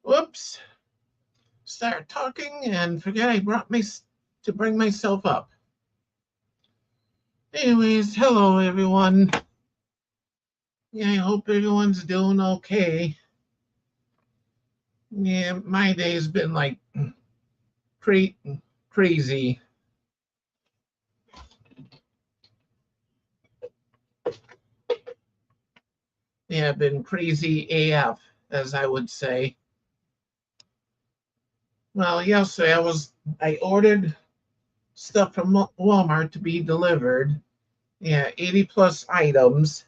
Whoops. Start talking and forget I brought my to bring myself up. Anyways, hello everyone. Yeah, I hope everyone's doing okay. Yeah, my day's been like cra- crazy. Yeah, been crazy AF, as I would say. Well, yesterday I ordered stuff from Walmart to be delivered. Yeah, 80 plus items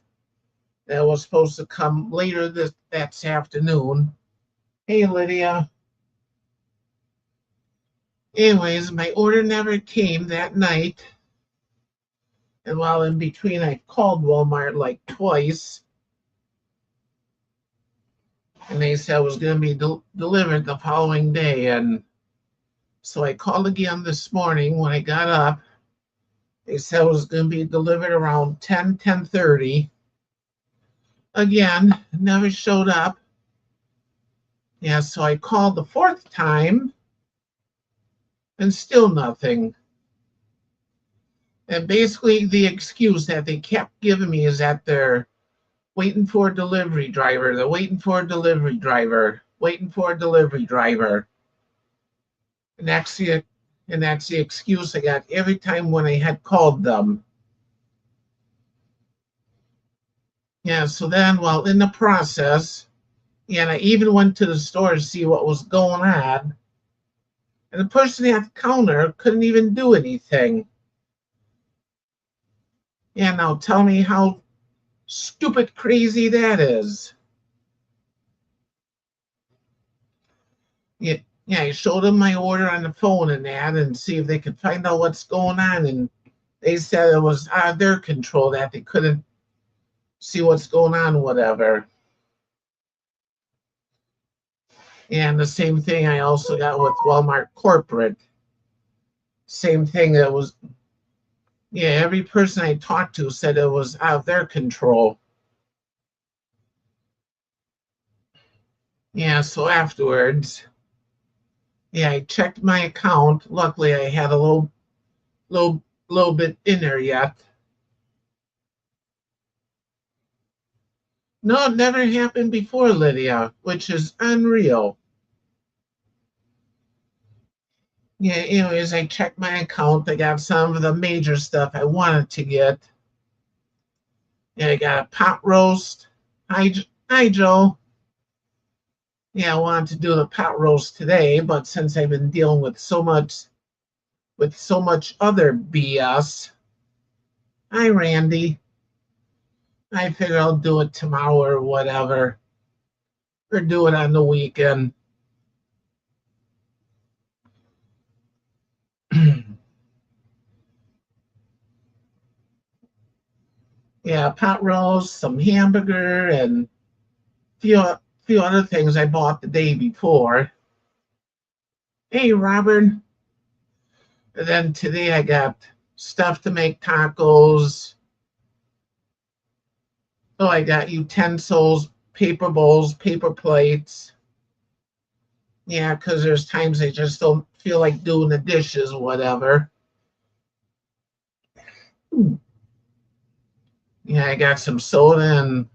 that was supposed to come later this afternoon. Hey Lydia. Anyways, my order never came that night. And while in between, I called Walmart like twice. And they said it was going to be delivered the following day. And so I called again this morning when I got up. They said it was going to be delivered around 10:30. Again, never showed up. Yeah, so I called the fourth time and still nothing. And basically, the excuse that they kept giving me is that they're waiting for a delivery driver. They're waiting for a delivery driver, waiting for a delivery driver. And that's the excuse I got every time when I had called them. Yeah, so then while in the process, and I even went to the store to see what was going on, and the person at the counter couldn't even do anything. Yeah, now tell me how stupid crazy that is. Yeah, yeah, I showed them my order on the phone and that and see if they could find out what's going on. And they said it was out of their control that they couldn't see what's going on, whatever. And the same thing I also got with Walmart corporate. Same thing that was, yeah, every person I talked to said it was out of their control. Yeah, so afterwards, yeah, I checked my account. Luckily, I had a little bit in there yet. No, it never happened before, Lydia, which is unreal. Yeah, anyways, I checked my account. I got some of the major stuff I wanted to get. Yeah, I got a pot roast. Hi, Joe. Yeah, I wanted to do the pot roast today, but since I've been dealing with so much other BS, hi, Randy. I figure I'll do it tomorrow or whatever, or do it on the weekend. Yeah, pot roast, some hamburger, and few other things I bought the day before. Hey, Robert. And then today I got stuff to make tacos. Oh, I got utensils, paper bowls, paper plates. Yeah, because there's times I just don't feel like doing the dishes, whatever. Yeah, I got some soda and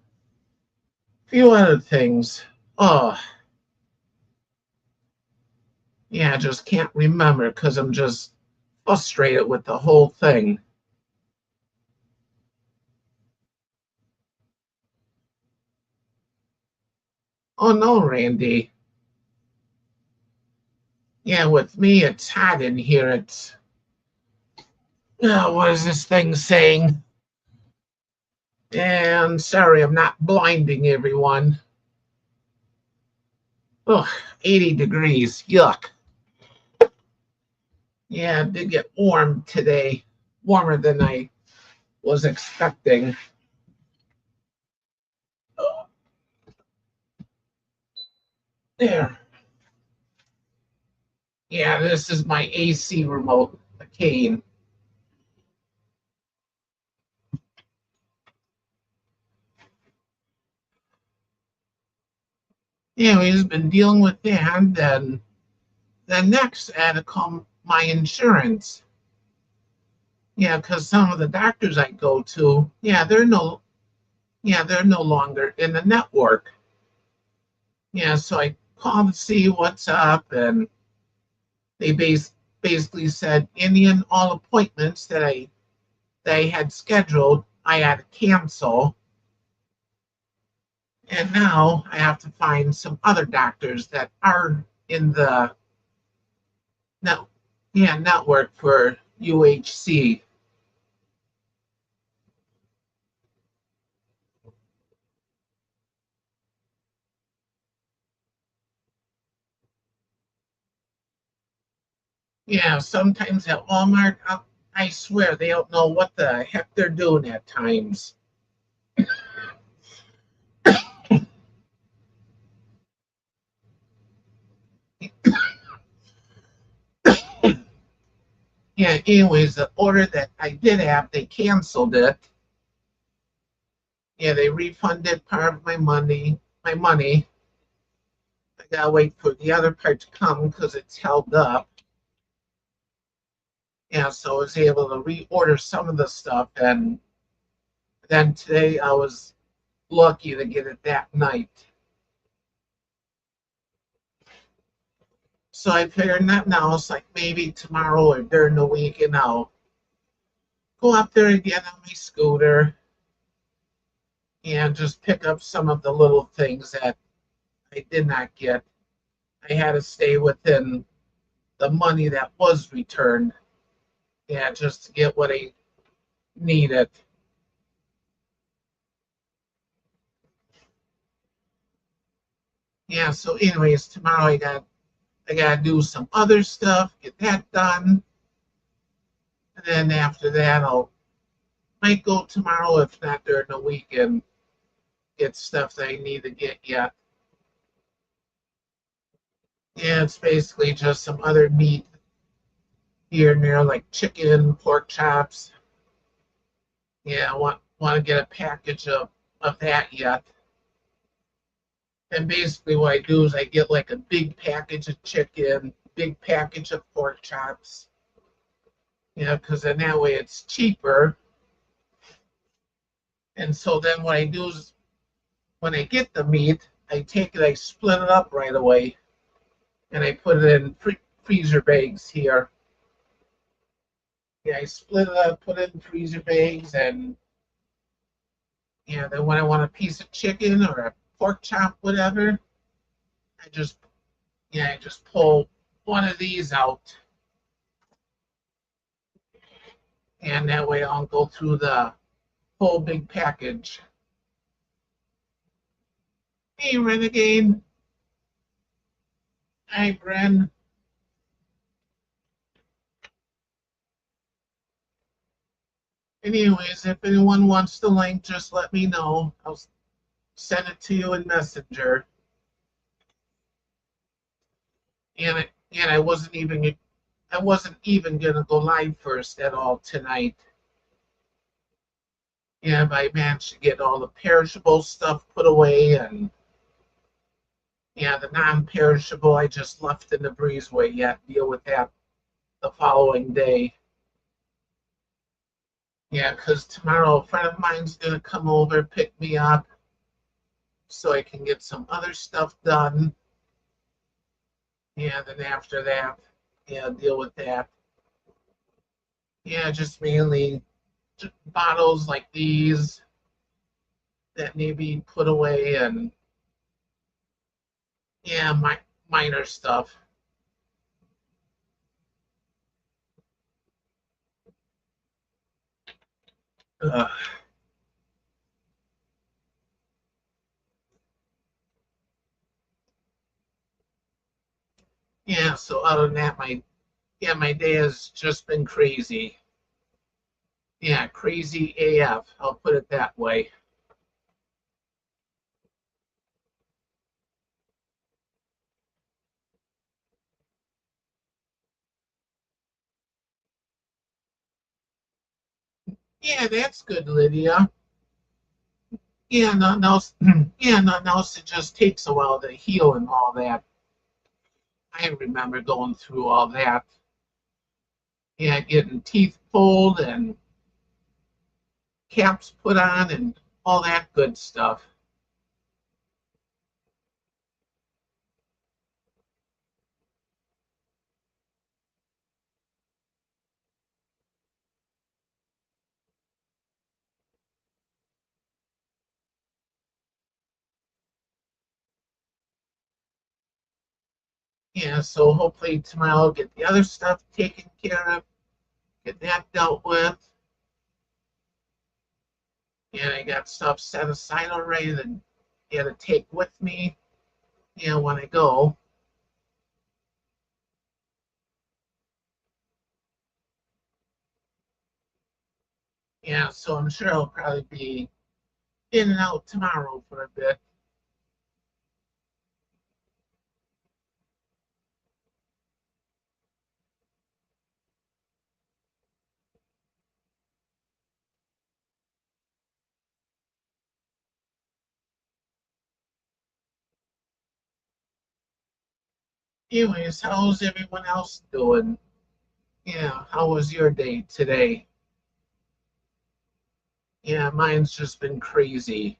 a few other things. Oh, yeah, I just can't remember because I'm just frustrated with the whole thing. Oh no, Randy. Yeah, with me, it's hot in here. What is this thing saying? And sorry, I'm not blinding everyone. Oh, 80 degrees. Yuck. Yeah, it did get warm today. Warmer than I was expecting. There. Yeah, this is my AC remote, the cane. Anyways, been dealing with that. Then next I had to call my insurance. Yeah, because some of the doctors I go to, they're no longer in the network. Yeah, so I called to see what's up, and they basically said any and all appointments that I had scheduled, I had to cancel. And now I have to find some other doctors that are in the net, network for UHC. Yeah, sometimes at Walmart, I swear they don't know what the heck they're doing at times. Yeah, anyways, the order that I did have, they canceled it. Yeah, they refunded part of my money. I gotta wait for the other part to come because it's held up. Yeah, so I was able to reorder some of the stuff, and then today I was lucky to get it that night. So I figured that now it's like maybe tomorrow or during the week, and I'll go up there again on my scooter and just pick up some of the little things that I did not get. I had to stay within the money that was returned, yeah, just to get what I needed. Yeah, so anyways, tomorrow I gotta do some other stuff, get that done, and then after that I'll might go tomorrow, if not during the weekend, get stuff that I need to get yet. Yeah, it's basically just some other meat here and there, like chicken, pork chops. Yeah, I want to get a package of that yet. And basically, what I do is I get like a big package of chicken, big package of pork chops. Because then that way it's cheaper. And so then what I do is when I get the meat, I take it, I split it up right away, and I put it in freezer bags here. Yeah, I split it up, put it in freezer bags, and then when I want a piece of chicken or a pork chop, whatever, I just I just pull one of these out, and that way I'll go through the whole big package. Hey, Renegade. Hi, Bren. Anyways, if anyone wants the link, just let me know. I'll send it to you in Messenger. And I wasn't even gonna go live first at all tonight. And I managed to get all the perishable stuff put away, and the non-perishable I just left in the breezeway yet. Deal with that the following day. Yeah, because tomorrow a friend of mine's gonna come over, pick me up, so I can get some other stuff done. Yeah, then after that, deal with that. Yeah, just mainly bottles like these that need to be put away, and my minor stuff. Ugh. Yeah, so other than that, my day has just been crazy. Yeah, crazy AF. I'll put it that way. Yeah, that's good, Lydia. Yeah, nothing else. Yeah, nothing else. It just takes a while to heal and all that. I remember going through all that. Yeah, getting teeth pulled and caps put on and all that good stuff. Yeah, so hopefully tomorrow I'll get the other stuff taken care of, get that dealt with. And I got stuff set aside already that I got to take with me, when I go. Yeah, so I'm sure I'll probably be in and out tomorrow for a bit. Anyways, how's everyone else doing? Yeah, how was your day today? Yeah, mine's just been crazy.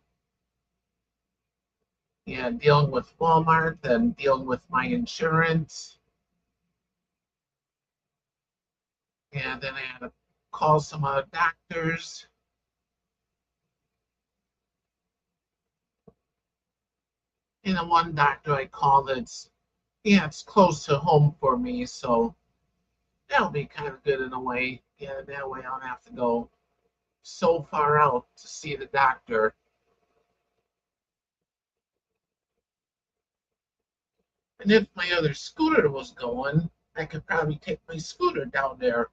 Yeah, dealing with Walmart and dealing with my insurance. And then I had to call some doctors. And the one doctor I called, it's close to home for me, so that'll be kind of good in a way. Yeah, that way I don't have to go so far out to see the doctor. And if my other scooter was going, I could probably take my scooter down there,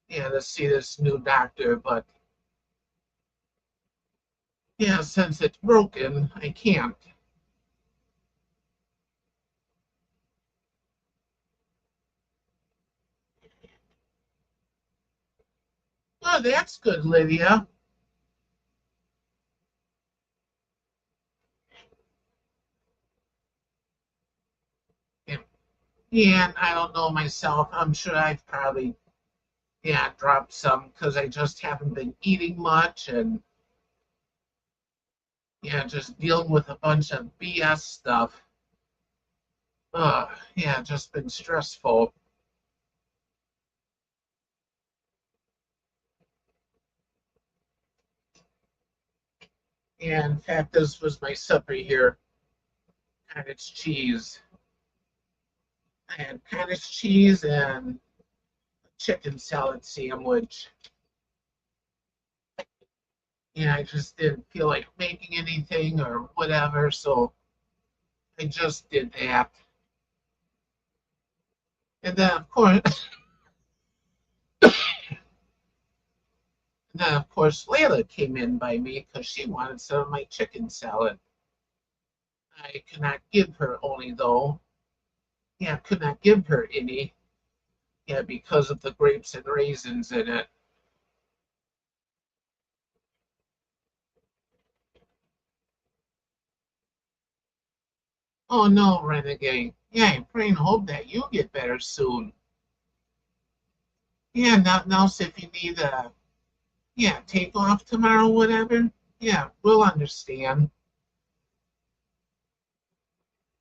to see this new doctor. But yeah, since it's broken, I can't. Oh, that's good, Lydia. Yeah, yeah, and I don't know myself. I'm sure I've probably, dropped some because I just haven't been eating much and, just dealing with a bunch of BS stuff. Yeah, just been stressful. And in fact, this was my supper here, cottage cheese. I had cottage cheese and a chicken salad sandwich. Yeah, I just didn't feel like making anything or whatever, so I just did that. And then of course, Layla came in by me because she wanted some of my chicken salad. I could not give her only though. Yeah, could not give her any. Yeah, because of the grapes and raisins in it. Oh no, Renegade. Yeah, I pray and hope that you get better soon. Yeah, now see if you need take off tomorrow, whatever. Yeah, we'll understand.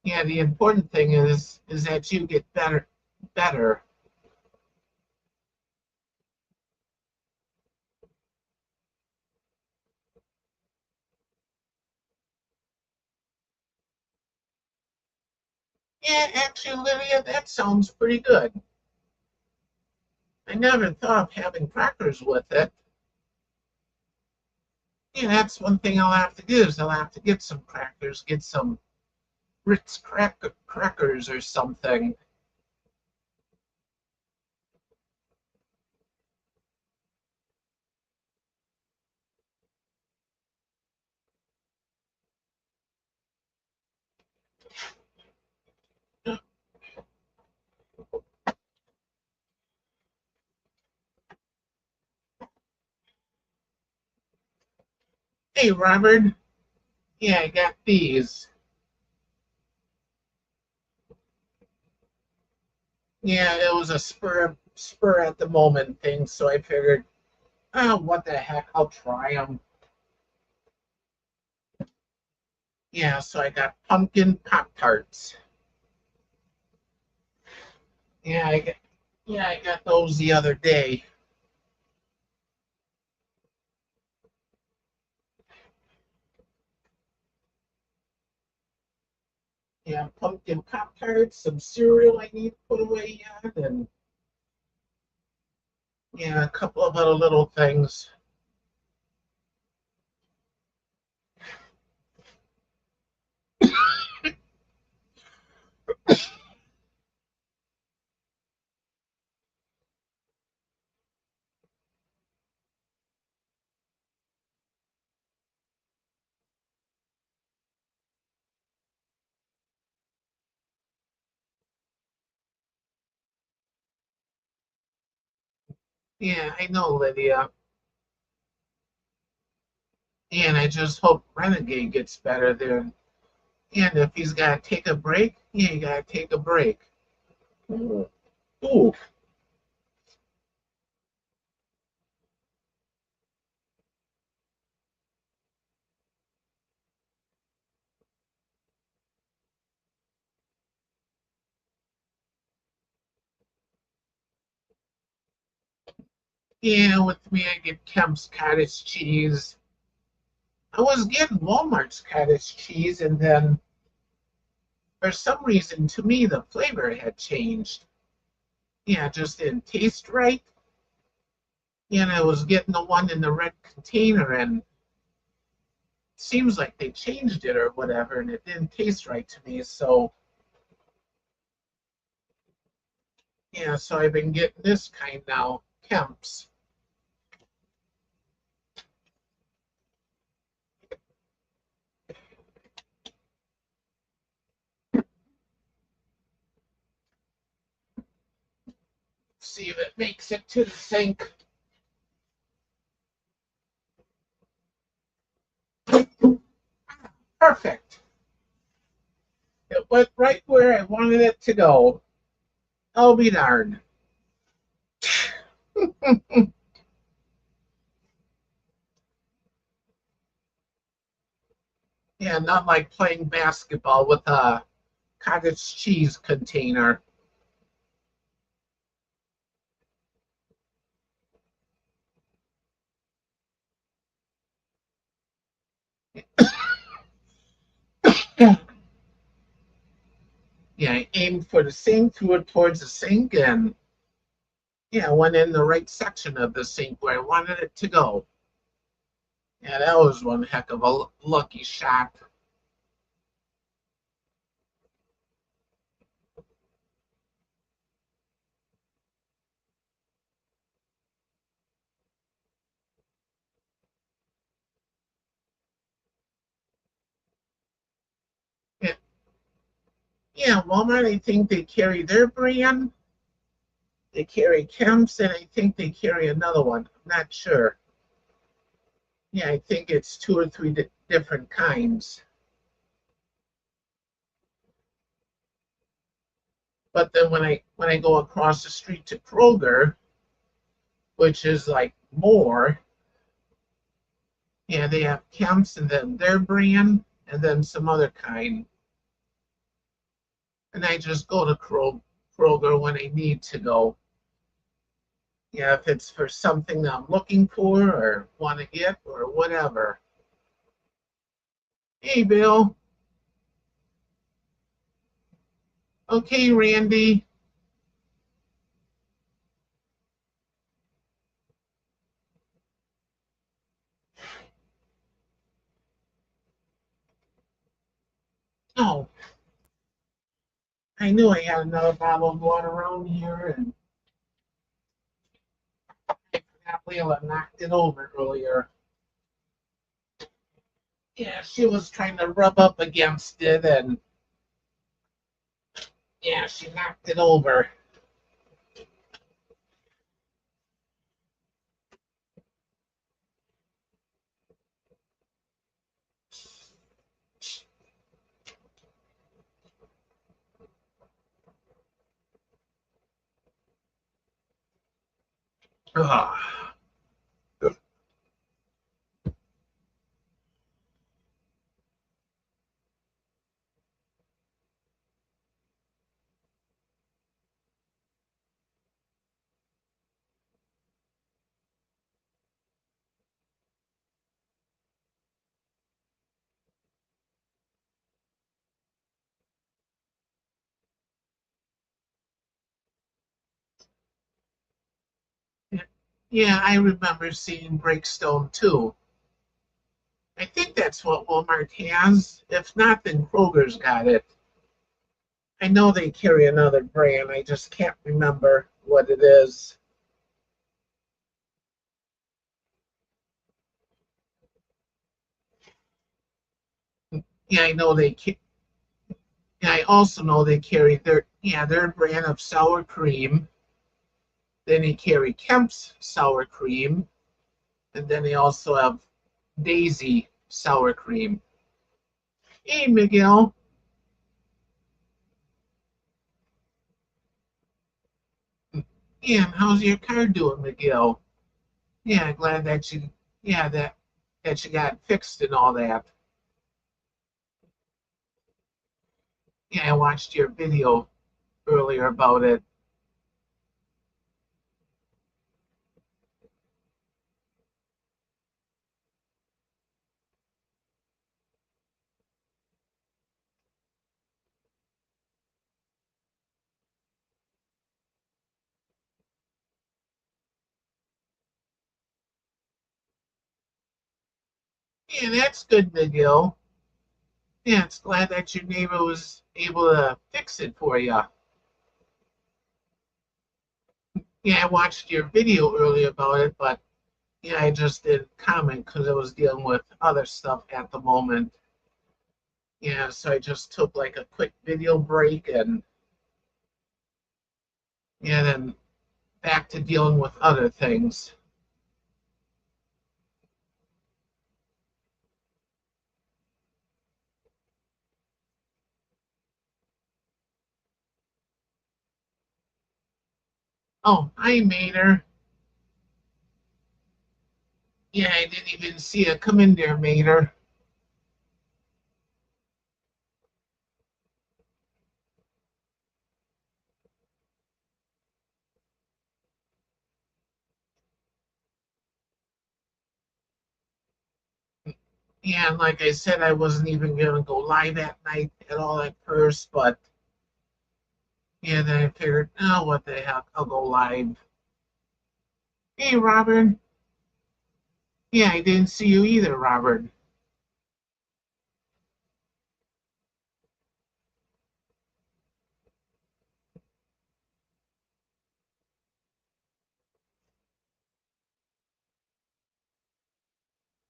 Yeah, the important thing is that you get better. Yeah, actually, Lydia, that sounds pretty good. I never thought of having crackers with it. Yeah, that's one thing I'll have to do is I'll have to get some crackers, get some crackers or something. Hey, Robert. Yeah, I got these. Yeah, it was a spur at the moment thing, so I figured, oh, what the heck, I'll try them. Yeah, so I got pumpkin Pop Tarts. Yeah, I got those the other day. Yeah, pumpkin Pop Tarts, some cereal I need to put away yet, and yeah, a couple of other little things. Yeah, I know, Lydia. And I just hope Renegade gets better there. And if he's got to take a break, yeah, you got to take a break. Ooh, yeah, with me, I get Kemp's cottage cheese. I was getting Walmart's cottage cheese, and then for some reason, to me, the flavor had changed. Yeah, it just didn't taste right. And I was getting the one in the red container, and it seems like they changed it or whatever, and it didn't taste right to me. So, yeah, so I've been getting this kind now, Kemp's. See if it makes it to the sink. Perfect. It went right where I wanted it to go. I'll be darned. Yeah, not like playing basketball with a cottage cheese container. Yeah, I aimed for the sink, threw it towards the sink, and yeah, went in the right section of the sink where I wanted it to go. Yeah, that was one heck of a lucky shot. Yeah, yeah, Walmart, I think they carry their brand. They carry Kemp's, and I think they carry another one. I'm not sure. Yeah, I think it's two or three different kinds. But then when I go across the street to Kroger, which is like more, yeah, they have Kemp's and then their brand and then some other kind. And I just go to Kroger when I need to go. Yeah, if it's for something that I'm looking for or want to get or whatever. Hey, Bill. Okay, Randy. Oh, I knew I had another bottle of water around here, and I forgot Leila knocked it over earlier. Yeah, she was trying to rub up against it, and yeah, she knocked it over. Ah, yeah, I remember seeing Breakstone too. I think that's what Walmart has. If not, then Kroger's got it. I know they carry another brand. I just can't remember what it is. Yeah, I know they. Yeah, I also know they carry their brand of sour cream. Then they carry Kemp's sour cream, and then they also have Daisy sour cream. Hey, Miguel. Yeah, how's your car doing, Miguel? Yeah, glad that yeah, that you got fixed and all that. Yeah, I watched your video earlier about it. Yeah, that's good, Miguel. Yeah, it's glad that your neighbor was able to fix it for you. Yeah, I watched your video earlier about it, but yeah, I just didn't comment because I was dealing with other stuff at the moment. Yeah, so I just took like a quick video break and yeah, then back to dealing with other things. Oh, hi, Mater. Yeah, I didn't even see it come in there, Mater. Yeah, and like I said, I wasn't even gonna go live at night at all at first, but yeah, then I figured, oh, what the heck, I'll go live. Hey, Robert. Yeah, I didn't see you either, Robert.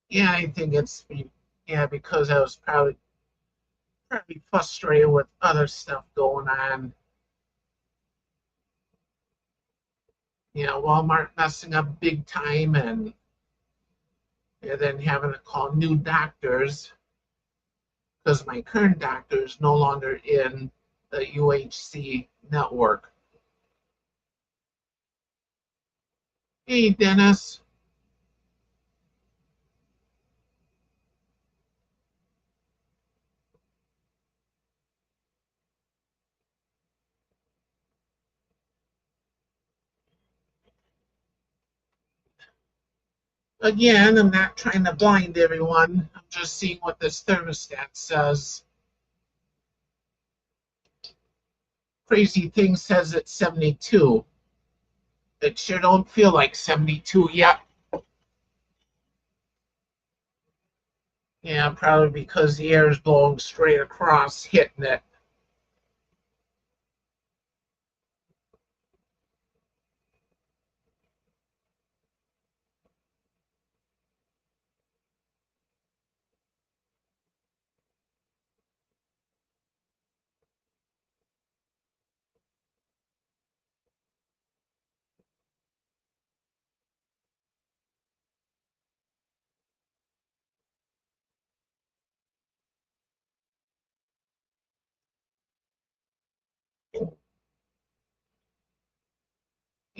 Yeah, I think yeah, because I was probably frustrated with other stuff going on. You know, Walmart messing up big time and then having to call new doctors because my current doctor is no longer in the UHC network. Hey, Dennis. Again, I'm not trying to blind everyone. I'm just seeing what this thermostat says. Crazy thing says it's 72. It sure don't feel like 72 yet. Yeah, probably because the air is blowing straight across, hitting it.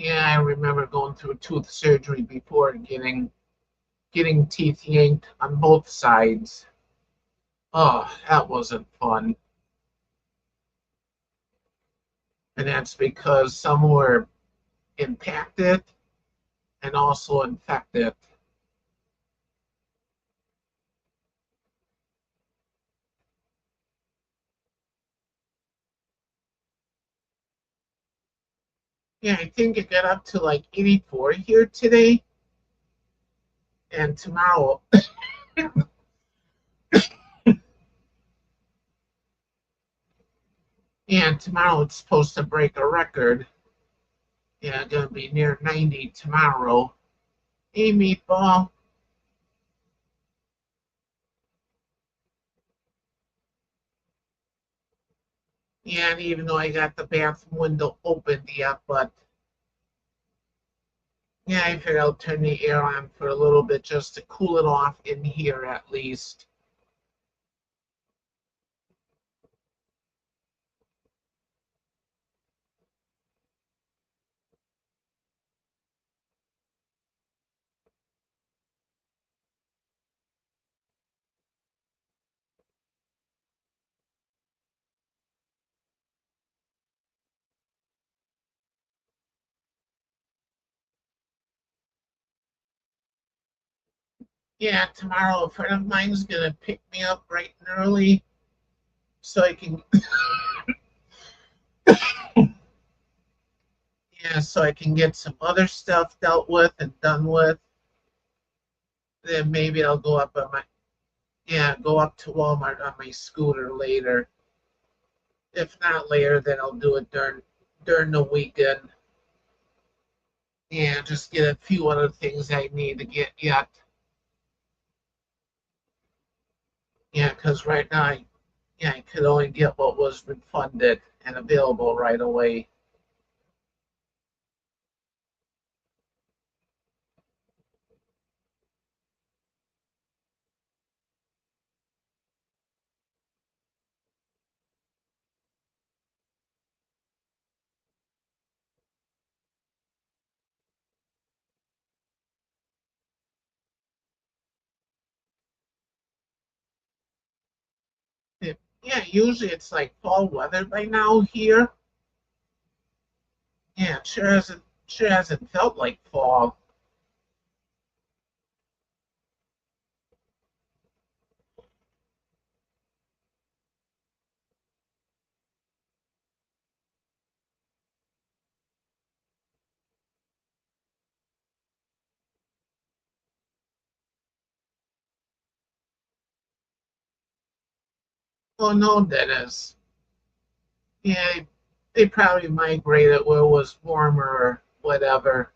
Yeah, I remember going through tooth surgery before getting teeth yanked on both sides. Oh, that wasn't fun. And that's because some were impacted and also infected. Yeah, I think it got up to like 84 here today, and tomorrow, and tomorrow it's supposed to break a record. Yeah, gonna be near 90 tomorrow. Hey, Meatball. Yeah, and even though I got the bathroom window opened yet, but yeah, I figured I'll turn the air on for a little bit just to cool it off in here at least. Yeah, tomorrow a friend of mine's gonna pick me up bright and early so I can yeah, so I can get some other stuff dealt with and done with. Then maybe I'll go up on my yeah, go up to Walmart on my scooter later. If not later, then I'll do it during the weekend. Yeah, just get a few other things I need to get yet. Yeah, because right now yeah, I could only get what was refunded and available right away. Yeah, usually it's like fall weather by now here. Yeah, it sure hasn't felt like fall. Oh no, Dennis. Yeah, they probably migrated where it was warmer or whatever.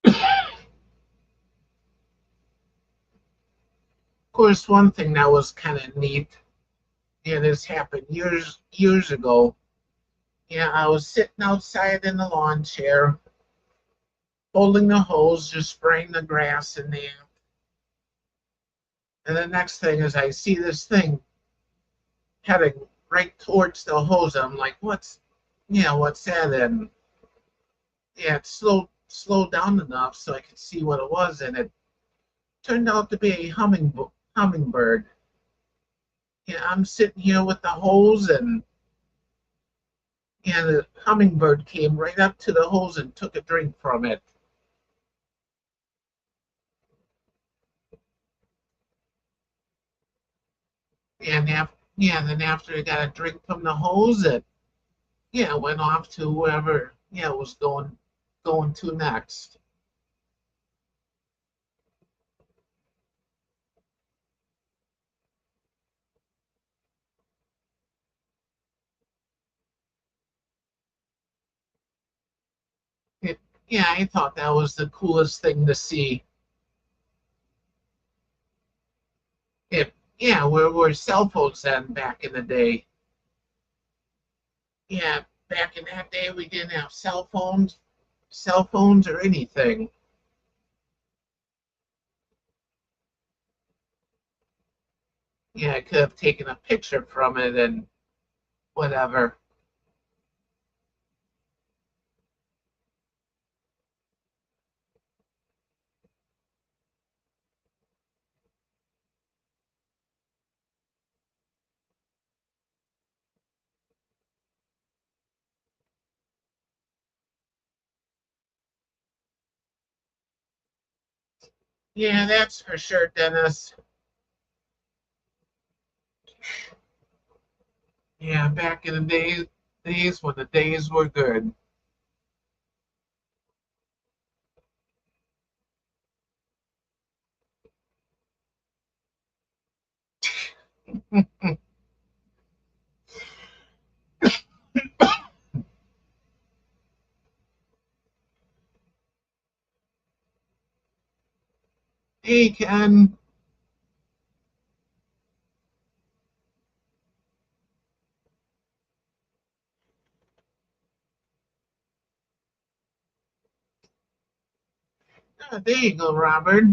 Of course, one thing that was kind of neat, yeah, this happened years ago. Yeah, I was sitting outside in the lawn chair, holding the hose, just spraying the grass in there. And the next thing is I see this thing heading right towards the hose. I'm like, what's that? And yeah, it slowed down enough so I could see what it was, and it turned out to be a hummingbird. Yeah, I'm sitting here with the hose, and the hummingbird came right up to the hose and took a drink from it. And then after it got a drink from the hose, it went off to whoever was going to next. It, yeah, I thought that was the coolest thing to see. It where were cell phones then back in the day? Yeah, back in that day we didn't have cell phones. cell phones or anything. Yeah, I could have taken a picture from it and whatever. Yeah, that's for sure, Dennis. Yeah, back in the days when the days were good. Hey, Ken. Oh, there you go, Robert.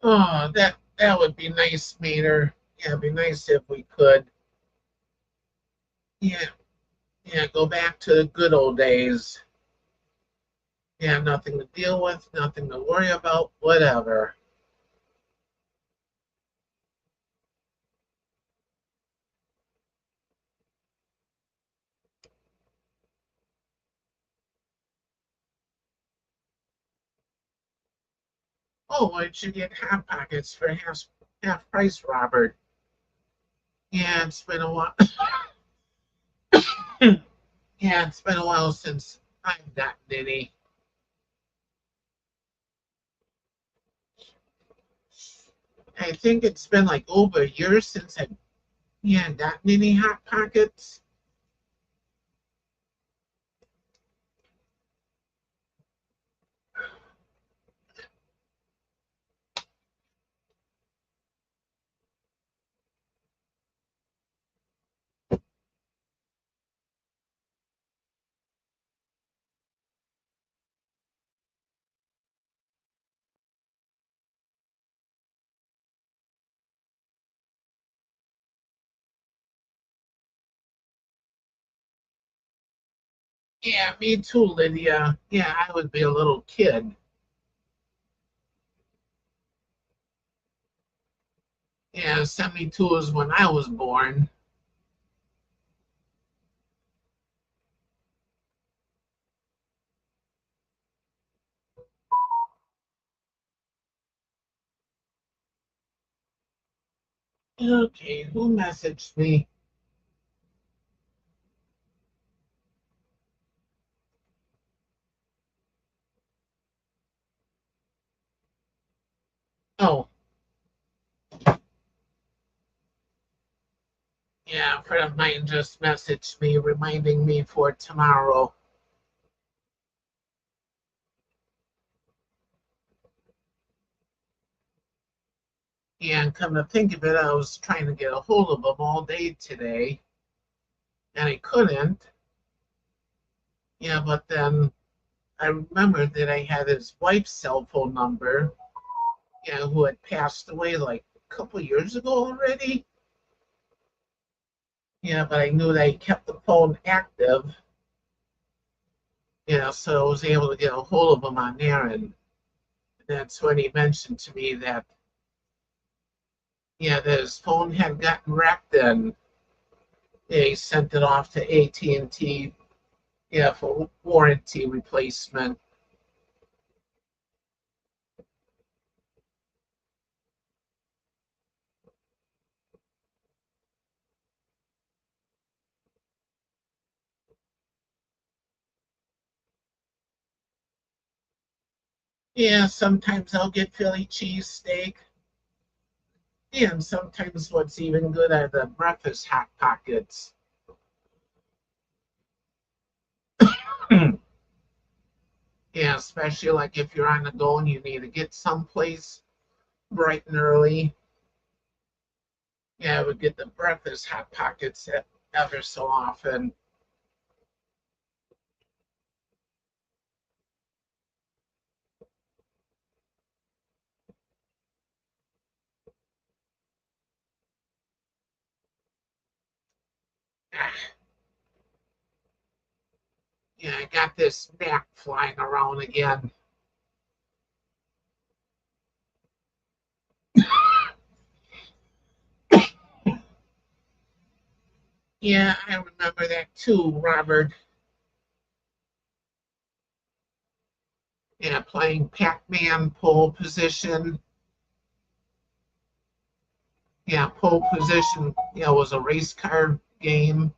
Oh, that would be nice, Mater. Yeah, it'd be nice if we could. Yeah, yeah, go back to the good old days. Yeah, nothing to deal with, nothing to worry about, whatever. Oh, why don't you get Hot Pockets for half price, Robert? Yeah, it's been a while. Yeah, it's been a while since I've gotten any. I think it's been like over a year since I yeah gotten any Hot Pockets. Yeah, me too, Lydia. Yeah, I would be a little kid. Yeah, 72 is when I was born. Okay, who messaged me? Oh, yeah, a friend of mine just messaged me reminding me for tomorrow. Yeah, and come to think of it, I was trying to get a hold of him all day today, and I couldn't. Yeah, but then I remembered that I had his wife's cell phone number, yeah, who had passed away like a couple years ago already. Yeah, but I knew that he kept the phone active, you know, so I was able to get a hold of him on there. And that's when he mentioned to me that, yeah, that his phone had gotten wrecked and yeah, he sent it off to AT&T, yeah, for warranty replacement. Yeah, sometimes I'll get Philly cheesesteak. And sometimes what's even good are the breakfast hot pockets. Yeah, especially like if you're on the go and you need to get someplace bright and early. Yeah, I would get the breakfast hot pockets ever so often. Ah, yeah, I got this gnat flying around again. Yeah, I remember that too, Robert. Yeah, playing Pac-Man pole position. Yeah, pole position, was a race car game.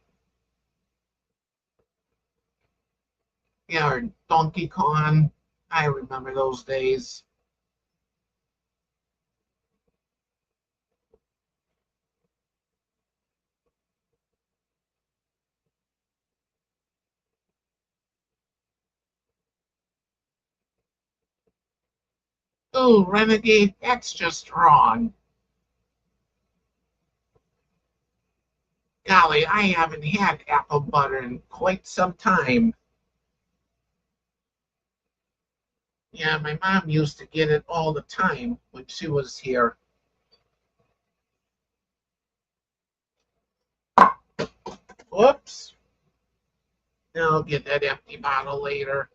Yeah, or Donkey Kong. I remember those days. Oh, Renegade, that's just wrong. Golly, I haven't had apple butter in quite some time. Yeah, my mom used to get it all the time when she was here. Whoops. I'll get that empty bottle later.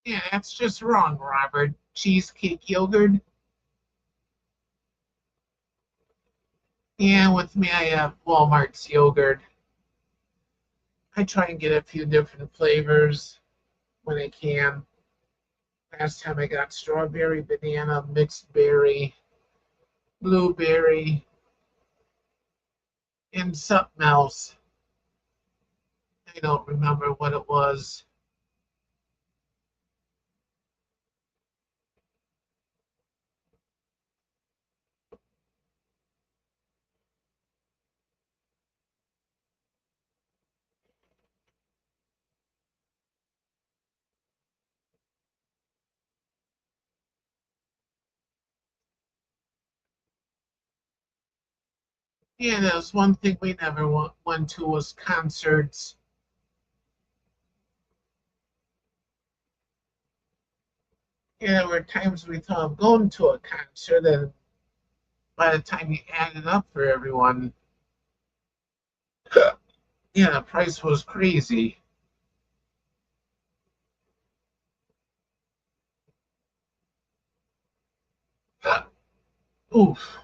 Yeah, that's just wrong, Robert. Cheesecake yogurt. Yeah, with me, I have Walmart's yogurt. I try and get a few different flavors when I can. Last time I got strawberry, banana, mixed berry, blueberry, and something else. I don't remember what it was. Yeah, that was one thing we never went to was concerts. Yeah, there were times we thought of going to a concert, and by the time you added up for everyone, yeah, the price was crazy. Oof.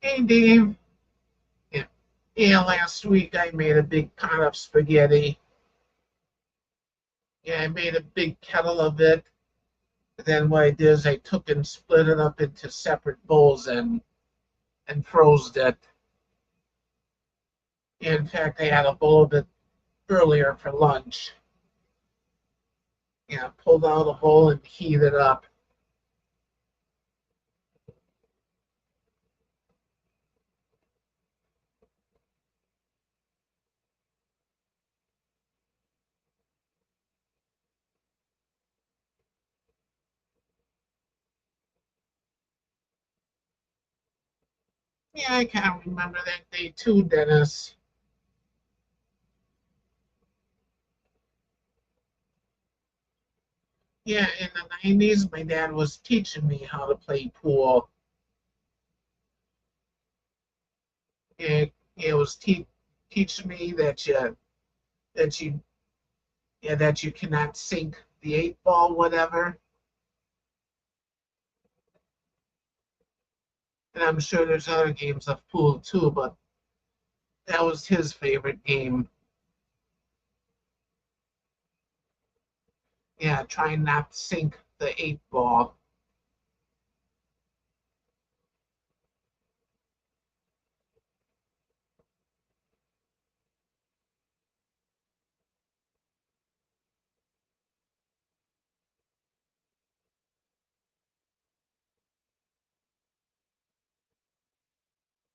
Hey, Dave. Yeah, yeah, last week I made a big pot of spaghetti. Yeah, I made a big kettle of it. Then what I did is I took and split it up into separate bowls and froze it. In fact, I had a bowl of it earlier for lunch. Yeah, pulled out a bowl and heated up. Yeah, I kind of remember that day too, Dennis. Yeah, in the 90s, my dad was teaching me how to play pool. It, it was teaching me that you yeah, that you cannot sink the eight ball, whatever. And I'm sure there's other games of pool too, but that was his favorite game. Yeah, trying not to sink the eight ball.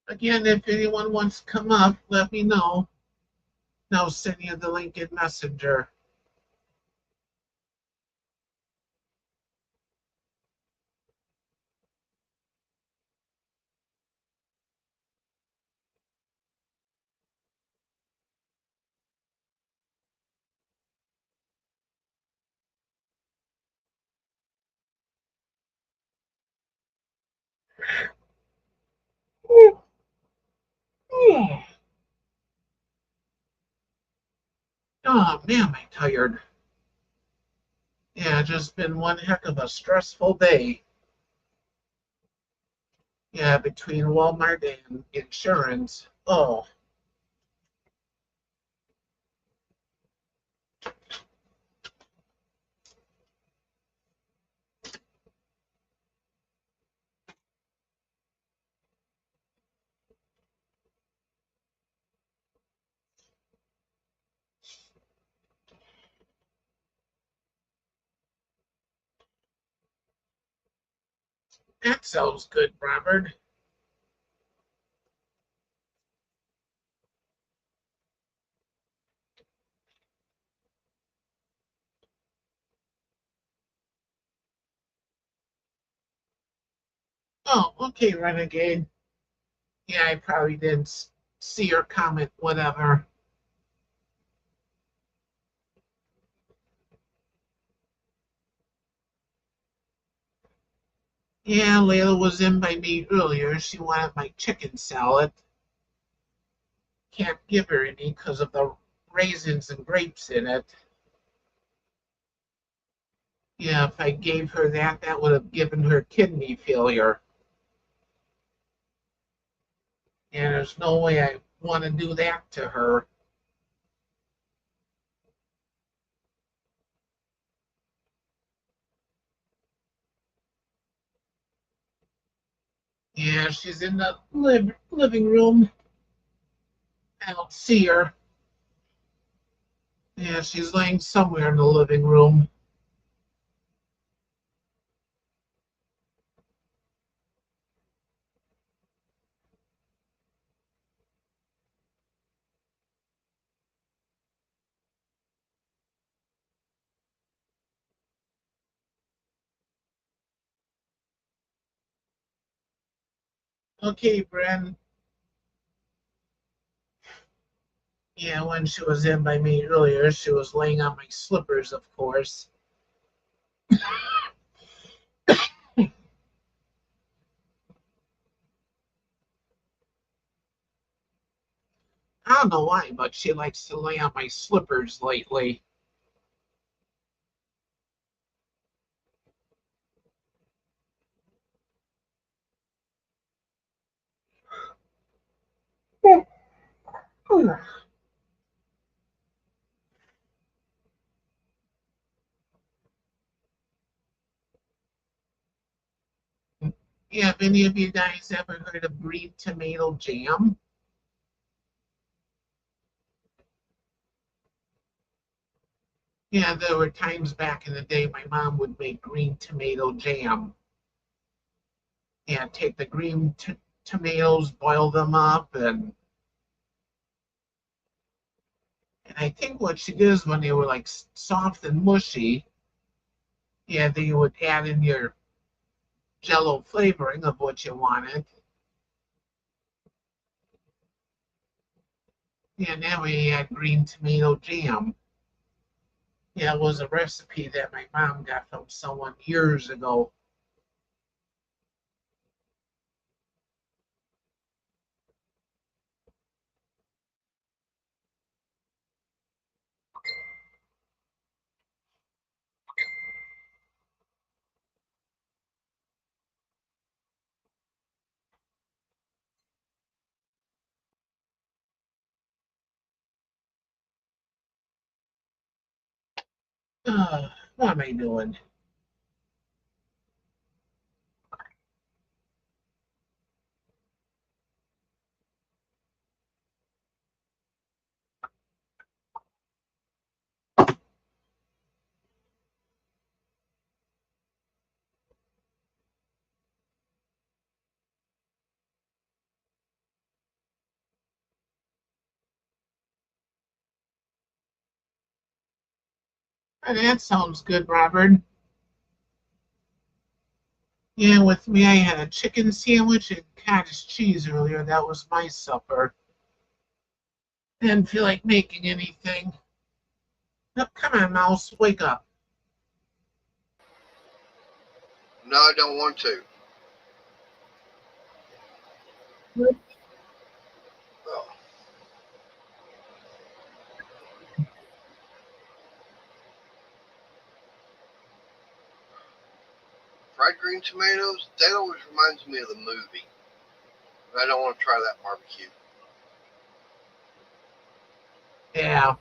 Again, if anyone wants to come up, let me know. And I'll send you the link in Messenger. Oh man, am I tired. Yeah, just been one heck of a stressful day. Yeah, between Walmart and insurance. Oh, that sounds good, Robert. Oh, okay, Renegade. Yeah, I probably didn't see your comment, whatever. Yeah, Layla was in by me earlier. She wanted my chicken salad. Can't give her any because of the raisins and grapes in it. Yeah, if I gave her that, that would have given her kidney failure. And there's no way I want to do that to her. Yeah, she's in the living room. I don't see her. Yeah, she's laying somewhere in the living room. Okay, Bren. Yeah, when she was in by me earlier, she was laying on my slippers, of course. I don't know why, but she likes to lay on my slippers lately. Yeah, have any of you guys ever heard of green tomato jam? Yeah, there were times back in the day my mom would make green tomato jam and take the green tomatoes, boil them up, and I think what she did is when they were like soft and mushy, yeah, then you would add in your Jello flavoring of what you wanted. Yeah, now we had green tomato jam. Yeah, it was a recipe that my mom got from someone years ago. What am I doing? Oh, that sounds good, Robert. Yeah, with me, I had a chicken sandwich and cottage cheese earlier. That was my supper. Didn't feel like making anything. Oh, come on, mouse, wake up. No, I don't want to. Oh, fried green tomatoes, that always reminds me of the movie. I don't want to try that barbecue. Yeah.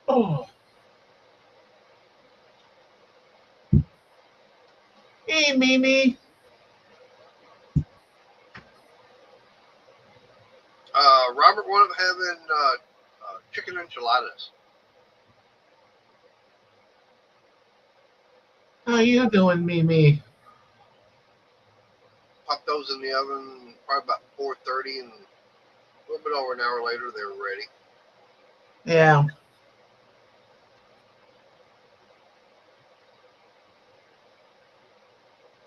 Oh, hey, Mimi. Robert wound up having chicken enchiladas. How you doing, Mimi? Popped those in the oven probably about 4:30, and a little bit over an hour later they were ready. Yeah.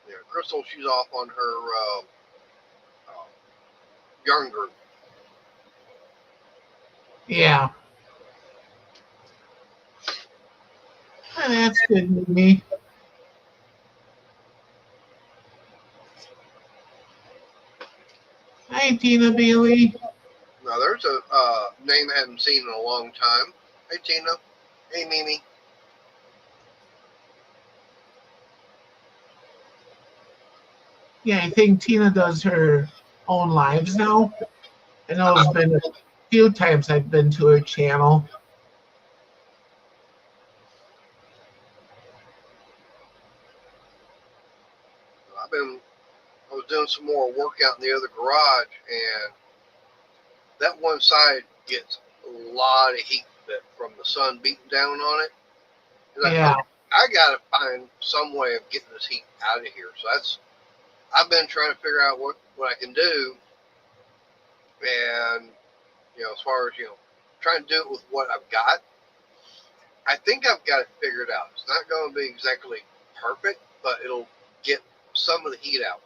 Yeah, Crystal, she's off on her uh, yarn group. Yeah. Oh, that's good, Mimi. Hi, Tina Bailey. Now there's a name I haven't seen in a long time. Hey Tina. Hey Mimi. Yeah, I think Tina does her own lives now. I know it's been a few times I've been to her channel. I've been I was doing some more work out in the other garage, and that one side gets a lot of heat from the sun beating down on it. And Yeah. I got to find some way of getting this heat out of here. So I've been trying to figure out what I can do, and as far as trying to do it with what I've got. I think I've got it figured out. It's not going to be exactly perfect, but it'll get some of the heat out.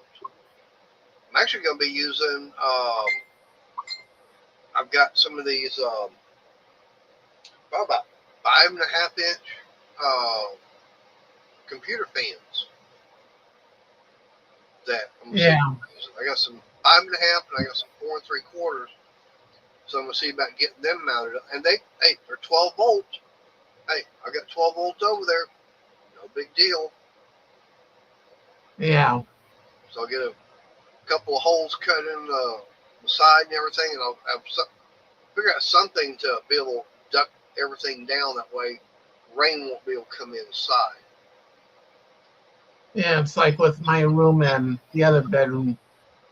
I'm actually going to be using. I've got some of these about 5.5 inch uh, computer fans that I'm gonna see. Yeah. I got some 5.5 and I got some 4 3/4. So I'm gonna see about getting them mounted up. And they're 12 volts. Hey, I got 12 volts over there. No big deal. Yeah. So I'll get a couple of holes cut in the side and everything, and I'll have figure out something to be able to duck everything down. That way, rain won't be able to come inside. Yeah, it's like with my room and the other bedroom.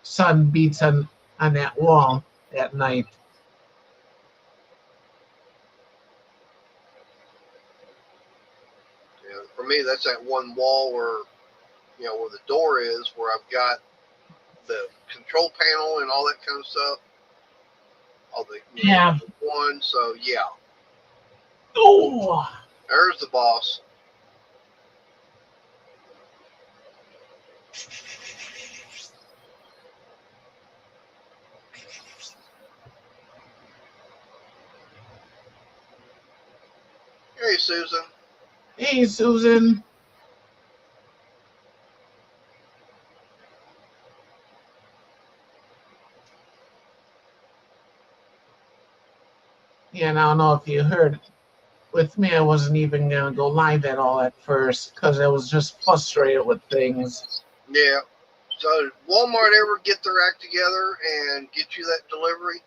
Sun beats on that wall at night. For me, that's that one wall where where the door is, where I've got the control panel and all that kind of stuff. All the Yeah. one. So yeah, Oh. there's the boss. Hey, Susan. Hey, Susan. Yeah, and I don't know if you heard. With me, I wasn't even gonna go live at all at first because I was just frustrated with things. Yeah. So did Walmart ever get their act together and get you that delivery?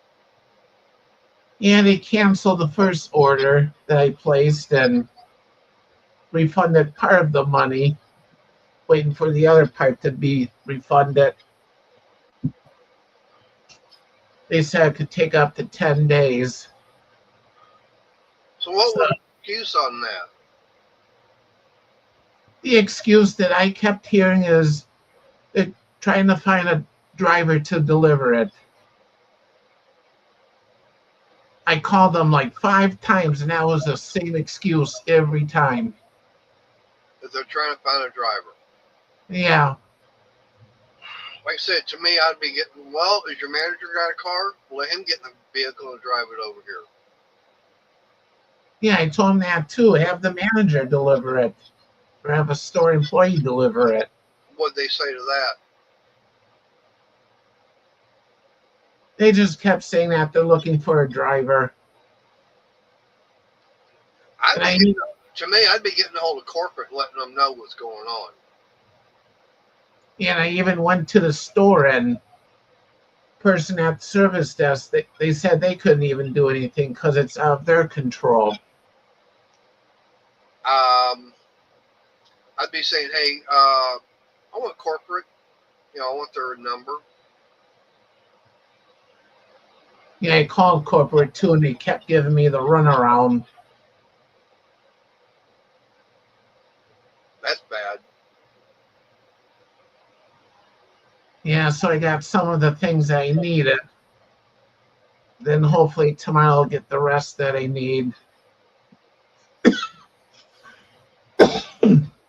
Yeah, they canceled the first order that I placed and refunded part of the money, waiting for the other part to be refunded. They said it could take up to 10 days. So what So was the excuse on that? the excuse that I kept hearing is they're trying to find a driver to deliver it. I called them like 5 times, and that was the same excuse every time. That they're trying to find a driver. Yeah. Like I said, to me, I'd be getting, well, is your manager got a car? Let him get in the vehicle and drive it over here. Yeah, I told them that too. Have the manager deliver it or have a store employee deliver it. What'd they say to that? They just kept saying that they're looking for a driver. I'd And be I getting, to me, I'd be getting a hold of corporate and letting them know what's going on. and I even went to the store and person at the service desk, they said they couldn't even do anything because it's out of their control. I'd be saying, hey, I want corporate. I want their number. Yeah, I called corporate too, and they kept giving me the runaround. That's bad. Yeah, so I got some of the things I needed. Then hopefully tomorrow I'll get the rest that I need.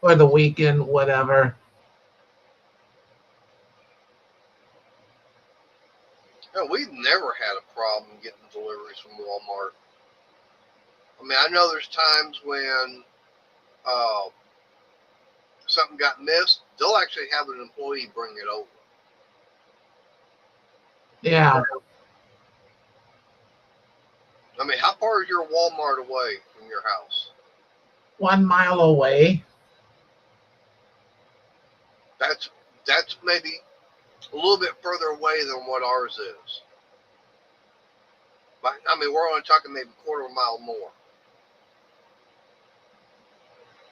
Or the weekend, whatever. We've never had a problem getting deliveries from Walmart. I mean, I know there's times when uh, something got missed. They'll actually have an employee bring it over. Yeah. I mean, how far is your Walmart away from your house? 1 mile away. That's maybe a little bit further away than what ours is. But I mean, we're only talking maybe a quarter of a mile more.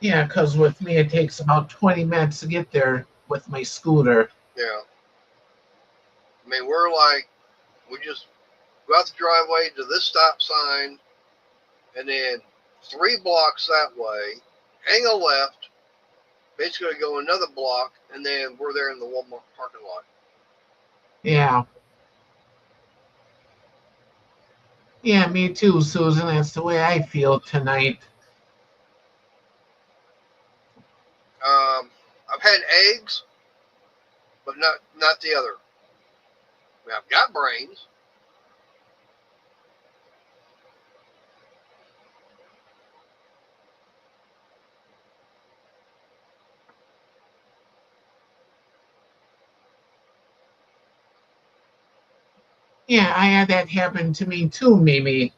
Yeah, because with me it takes about 20 minutes to get there with my scooter. Yeah. I mean, we just go out the driveway to this stop sign, and then 3 blocks that way, hang a left, basically go another block, and then we're there in the Walmart parking lot. Yeah. Yeah, me too, Susan. That's the way I feel tonight. I've had eggs, but not the other. I mean, I've got brains. Yeah, I had that happen to me too, Mimi.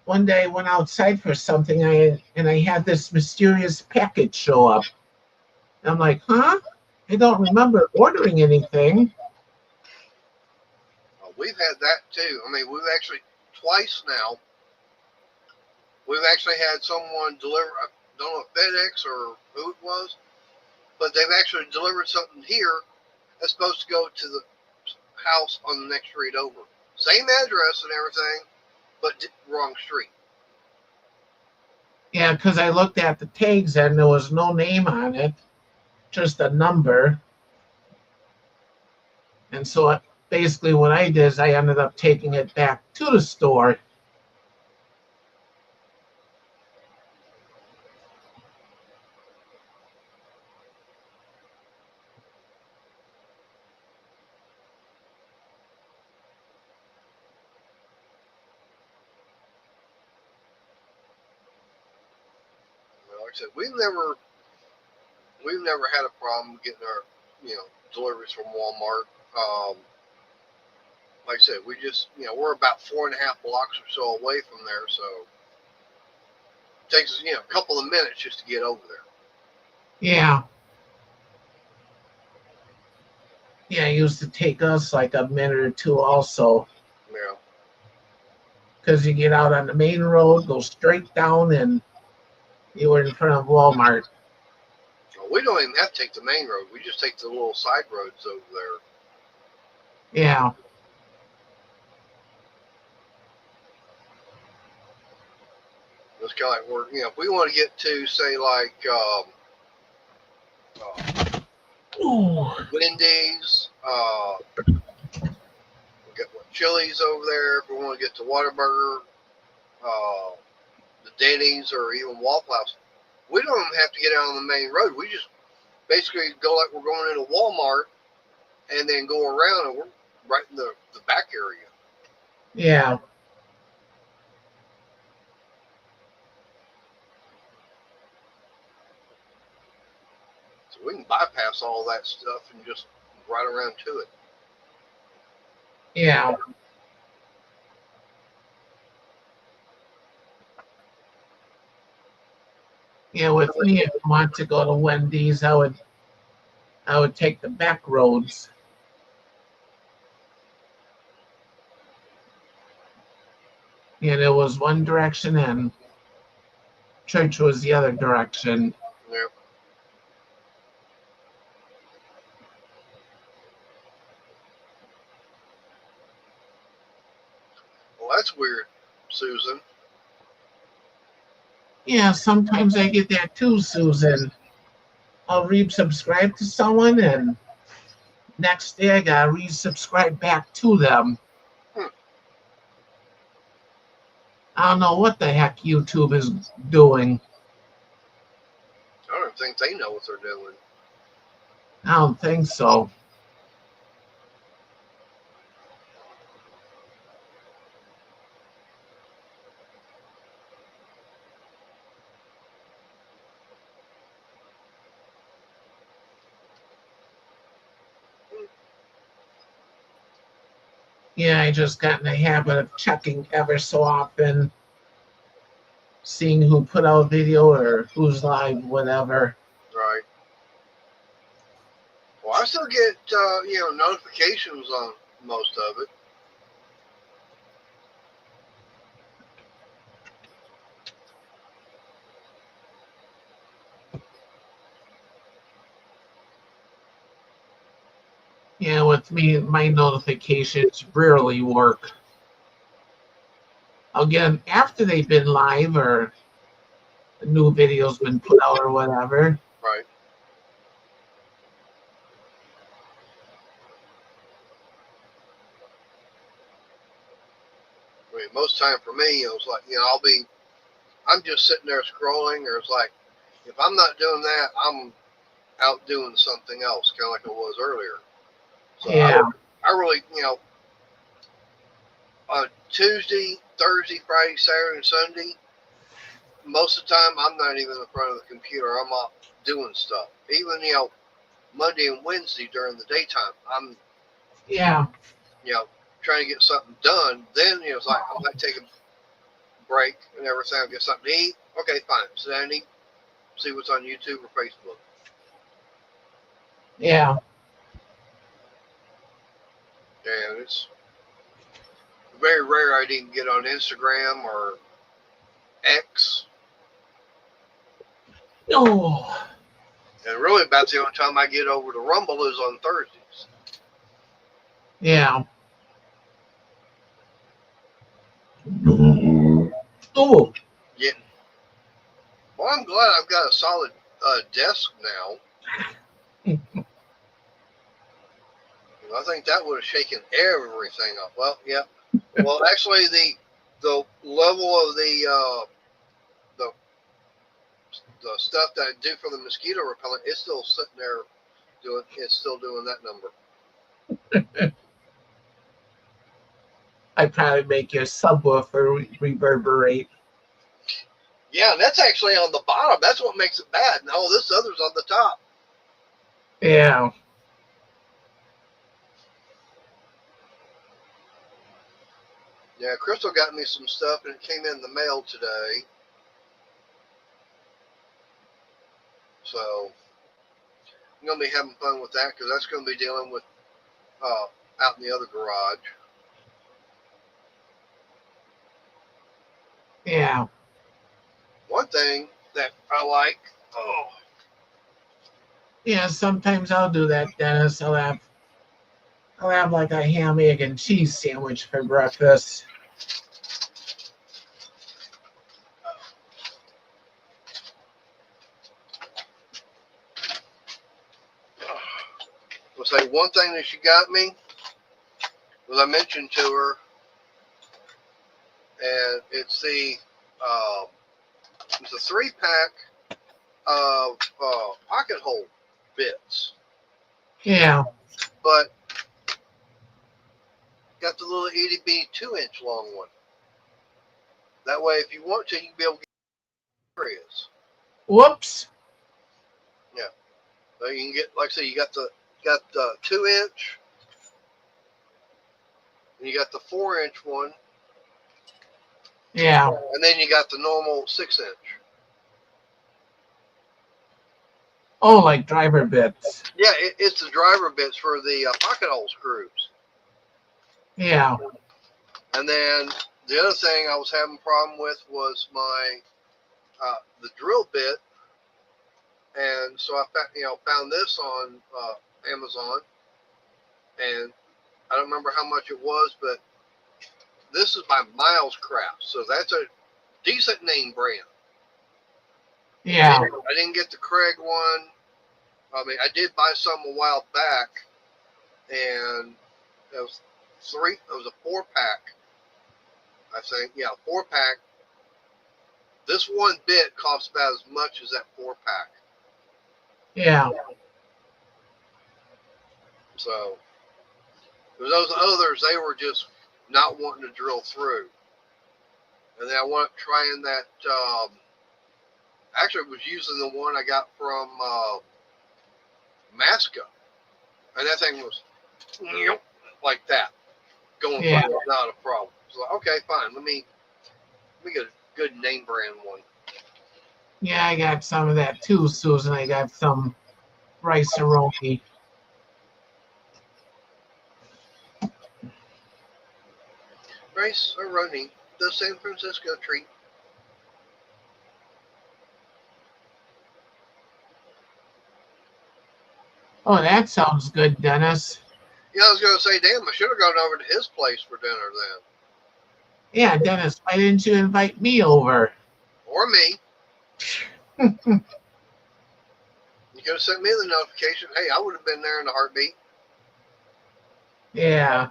One day I went outside for something and I had this mysterious package show up. I'm like, huh? I don't remember ordering anything. We've had that too. I mean, we've actually twice now. We've actually had someone deliver. I don't know if FedEx or who it was. but they've actually delivered something here that's supposed to go to the house on the next street over. Same address and everything, but wrong street. Yeah, because I looked at the tags and there was no name on it, just a number. And so basically what I did is I ended up taking it back to the store. Like I said, we've never had a problem getting our deliveries from Walmart. Like I said, we just we're about 4.5 blocks or so away from there, so it takes us a couple of minutes just to get over there. Yeah. Yeah, it used to take us like a minute or two also. Yeah. Because you get out on the main road, go straight down, and you were in front of Walmart. We don't even have to take the main road. We just take the little side roads over there. Yeah. It's kind of like we're, if we want to get to, say, like Wendy's, we got Chili's over there. If we want to get to Whataburger, the Denny's, or even Waffle House, we don't even have to get out on the main road. We just basically go like we're going into Walmart and then go around, and we're right in the back area. Yeah. So we can bypass all that stuff and just right around to it. Yeah. Yeah, with me, if I want to go to Wendy's, I would take the back roads. Yeah, there was one direction and church was the other direction. Yeah. Well, that's weird, Susan. Yeah, sometimes I get that too, Susan. I'll resubscribe to someone and next day I gotta resubscribe back to them. I don't know what the heck YouTube is doing. I don't think they know what they're doing. I don't think so. Yeah, I just got in the habit of checking ever so often, seeing who put out a video or who's live, whatever. Right. Well, I still get notifications on most of it. Yeah, with me, my notifications rarely work. I'll get them after they've been live or a new video's been put out or whatever. Right. I mean, most time for me, it's like, I'm just sitting there scrolling, or it's like, if I'm not doing that, I'm out doing something else, kind of like it was earlier. So Yeah. I really, on Tuesday, Thursday, Friday, Saturday, and Sunday, most of the time I'm not even in front of the computer. I'm out doing stuff. Even, Monday and Wednesday during the daytime, I'm, Yeah. trying to get something done. Then, it's like, I'm like taking a break and everything. I'll get something to eat. Okay, fine. Sit down and eat. See what's on YouTube or Facebook. Yeah. And it's very rare I didn't get on Instagram or X. Oh. And really, about the only time I get over to Rumble is on Thursdays. Yeah. Oh. Yeah. Well, I'm glad I've got a solid desk now. I think that would have shaken everything up. Well, yeah. Well, actually, the level of the stuff that I do for the mosquito repellent is still sitting there doing. It's still doing that number. I'd probably make your subwoofer reverberate. Yeah, that's actually on the bottom. That's what makes it bad. No, this other's on the top. Yeah. Yeah, Crystal got me some stuff, and it came in the mail today. So I'm going to be having fun with that because that's going to be dealing with out in the other garage. Yeah. One thing that I like, Yeah, sometimes I'll do that, Dennis. I'll have like a ham, egg, and cheese sandwich for breakfast. I'll say one thing that she got me was I mentioned to her, and it's a 3-pack of pocket hole bits. Yeah. But got the little itty bitty 2-inch long one. That way, if you want to, you can be able to get areas. Whoops. Yeah. So you can get, like I say, you got the 2-inch, and you got the 4-inch one. Yeah. And then you got the normal 6-inch. Oh, like driver bits. Yeah, it's the driver bits for the pocket hole screws. Yeah. And then the other thing I was having a problem with was my the drill bit. And so I found this on Amazon, and I don't remember how much it was, but this is by Miles Craft, so that's a decent name brand. Yeah. I didn't get the Craig one. I mean, I did buy some a while back, and it was a 4-pack, I think. Yeah, 4-pack. This one bit costs about as much as that 4-pack. Yeah. So those others, they were just not wanting to drill through. And then I wound up trying that. Actually, was using the one I got from Masco, and that thing was like that, going through. Yeah. Not a problem. So okay, fine. Let me get a good name brand one. Yeah, I got some of that too, Susan. I got some Rice-A-Roni. Rice-A-Roni, the San Francisco treat. Oh, that sounds good, Dennis. Yeah, I was going to say, damn, I should have gone over to his place for dinner then. Yeah, Dennis, why didn't you invite me over? Or me. You could have sent me the notification. Hey, I would have been there in a heartbeat. Yeah.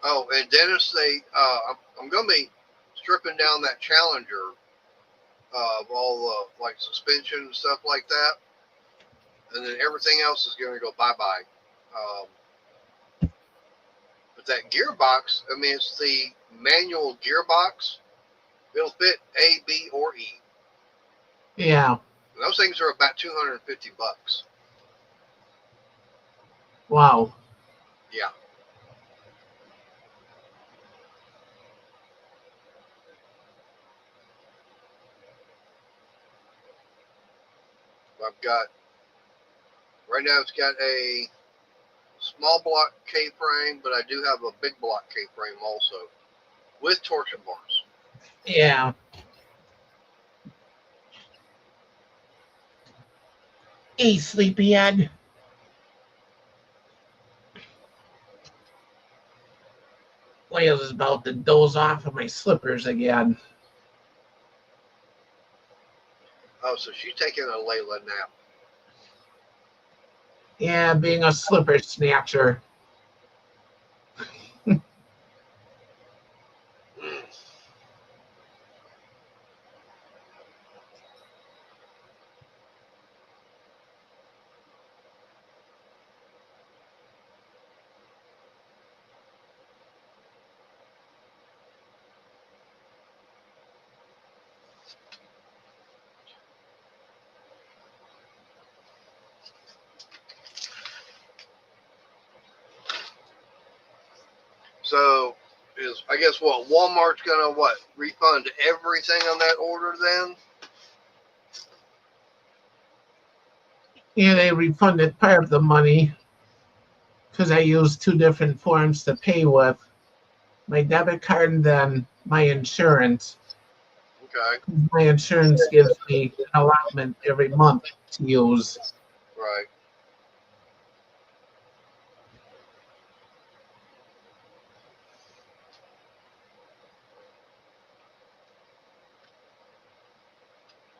Oh, and Dennis, I'm going to be stripping down that Challenger of all the like suspension and stuff like that, and then everything else is going to go bye-bye. But that gearbox, I mean, it's the manual gearbox. It'll fit A, B, or E. Yeah. And those things are about $250. Wow. Yeah. I've got right now. It's got a small block K-frame, but I do have a big block K-frame also with torsion bars. Yeah. Hey, sleepyhead. Layla's about to doze off of my slippers again. Oh, so she's taking a Layla nap. Yeah, being a slipper snatcher. So is I guess what Walmart's gonna refund everything on that order then? Yeah, they refunded part of the money because I used two different forms to pay with. My debit card and then my insurance. Okay, My insurance gives me an allotment every month to use. right.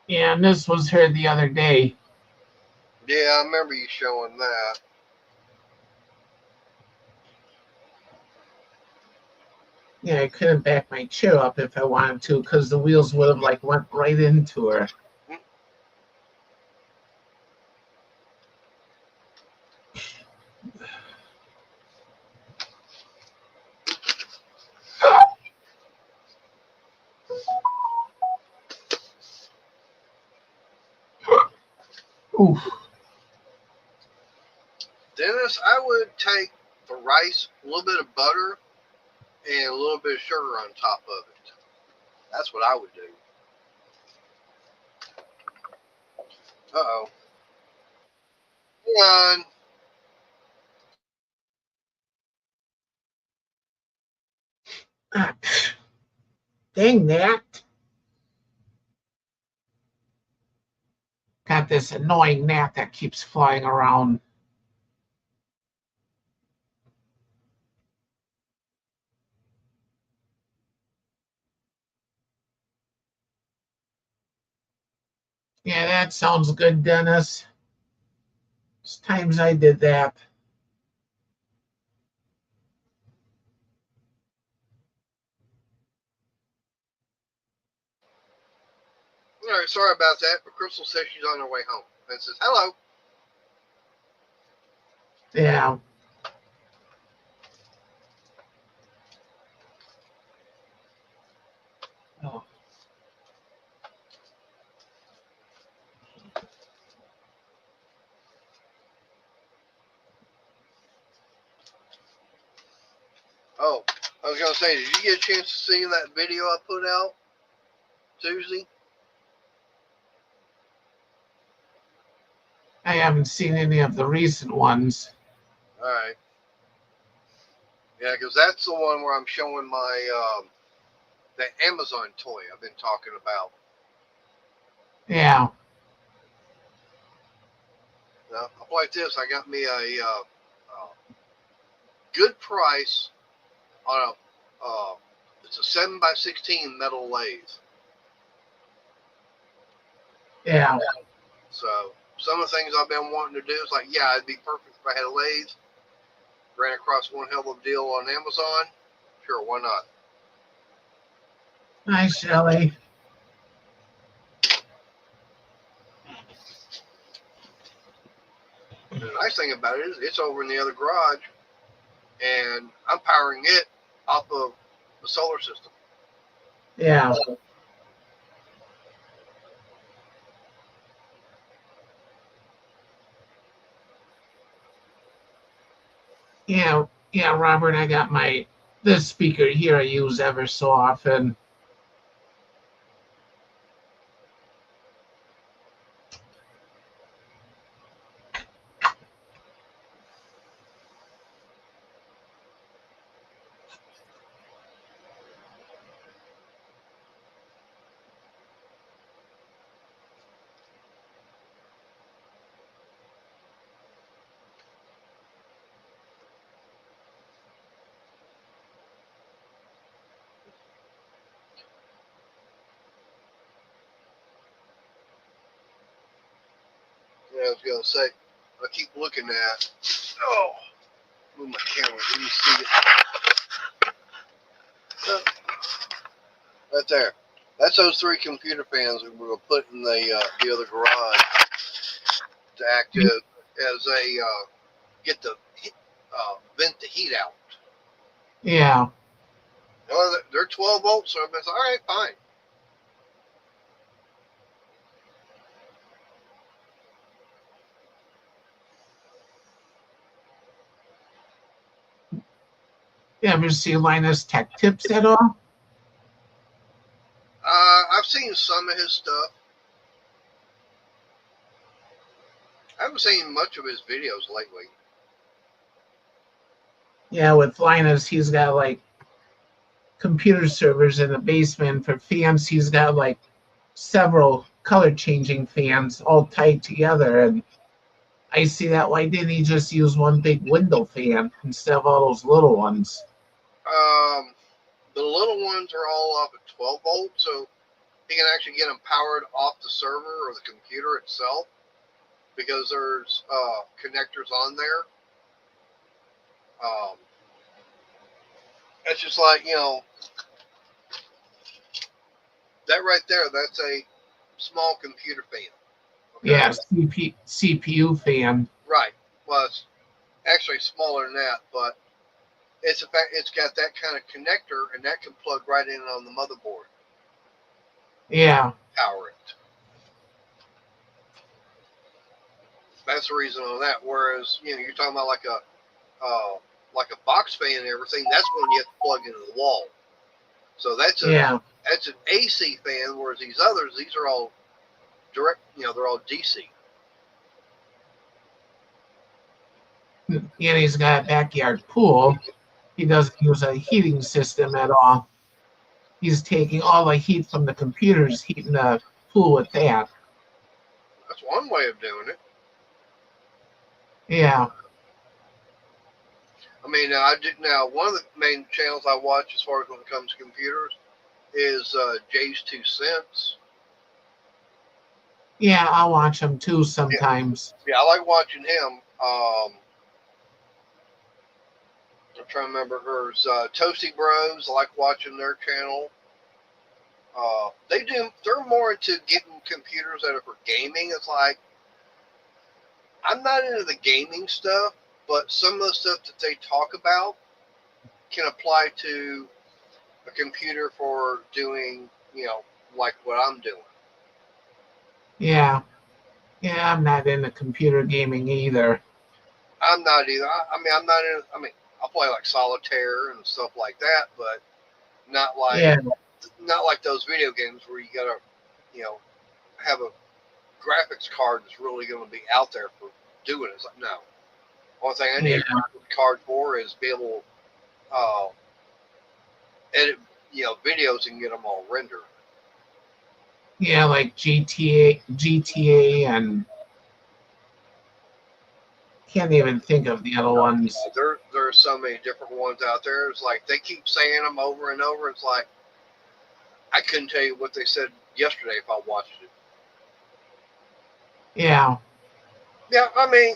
Yeah, and this was here the other day. Yeah, I remember you showing that. Yeah, I couldn't back my chair up if I wanted to because the wheels would have went right into her. Oof. Dennis, I would take the rice, a little bit of butter, and a little bit of sugar on top of it. That's what I would do. Uh-oh. Hang on. Ah, dang that. Got this annoying gnat that keeps flying around. Yeah, that sounds good, Dennis. It's times I did that. All right, sorry about that, but Crystal says she's on her way home. And says, hello. Yeah. Oh. Oh, I was going to say, did you get a chance to see that video I put out Tuesday? I haven't seen any of the recent ones. All right. Yeah, because that's the one where I'm showing my the Amazon toy I've been talking about. Yeah. Now, up like this, I got me a good price on it's a 7x16 metal lathe. Yeah. So some of the things I've been wanting to do is yeah, it'd be perfect if I had a lathe. Ran across one hell of a deal on Amazon. Sure, why not? Hi, Shelley. And the nice thing about it is it's over in the other garage, and I'm powering it off of the solar system. Yeah. Yeah, Robert, I got this speaker here I use ever so often. was gonna say, I keep looking at. Oh, move my camera. Let me see it. Right there. That's those 3 computer fans we were put in the other garage to act as a get the vent the heat out. Yeah. Well, they're 12 volts, so I'm like, all right, fine. You ever see Linus Tech Tips at all? I've seen some of his stuff. I haven't seen much of his videos lately. Yeah, with Linus, he's got like computer servers in the basement. For fans, he's got like several color changing fans all tied together. And I see that. Why didn't he just use one big window fan instead of all those little ones? The little ones are all off at 12 volts, so he can actually get them powered off the server or the computer itself because there's connectors on there. It's just like, that right there, that's a small computer fan. Okay? Yeah, CPU fan. Right. Well, it's actually smaller than that, but it's got that kind of connector, and that can plug right in on the motherboard. Yeah. Power it. That's the reason on that. Whereas, you're talking about like a box fan and everything. That's when you have to plug into the wall. So that's an AC fan. Whereas these others, these are all direct. They're all DC. And he's got a backyard pool. He doesn't use a heating system at all. He's taking all the heat from the computers, heating the pool with that. That's one way of doing it. Yeah. I mean, one of the main channels I watch as far as when it comes to computers is Jay's 2 Cents. Yeah, I'll watch him too sometimes. Yeah, I like watching him. I'm trying to remember hers. Toasty Bros. I like watching their channel. They're more into getting computers that are for gaming. It's like, I'm not into the gaming stuff, but some of the stuff that they talk about can apply to a computer for doing, like what I'm doing. Yeah. Yeah, I'm not into computer gaming either. I'm not either. I'll play like solitaire and stuff like that, but not like those video games where you gotta, have a graphics card that's really going to be out there for doing it. It's like, no. Only thing I need a graphics card for is be able to edit, videos and get them all rendered. Yeah, like GTA, and can't even think of the other ones. There are so many different ones out there. It's like they keep saying them over and over. It's like I couldn't tell you what they said yesterday if I watched it. Yeah. Yeah, I mean,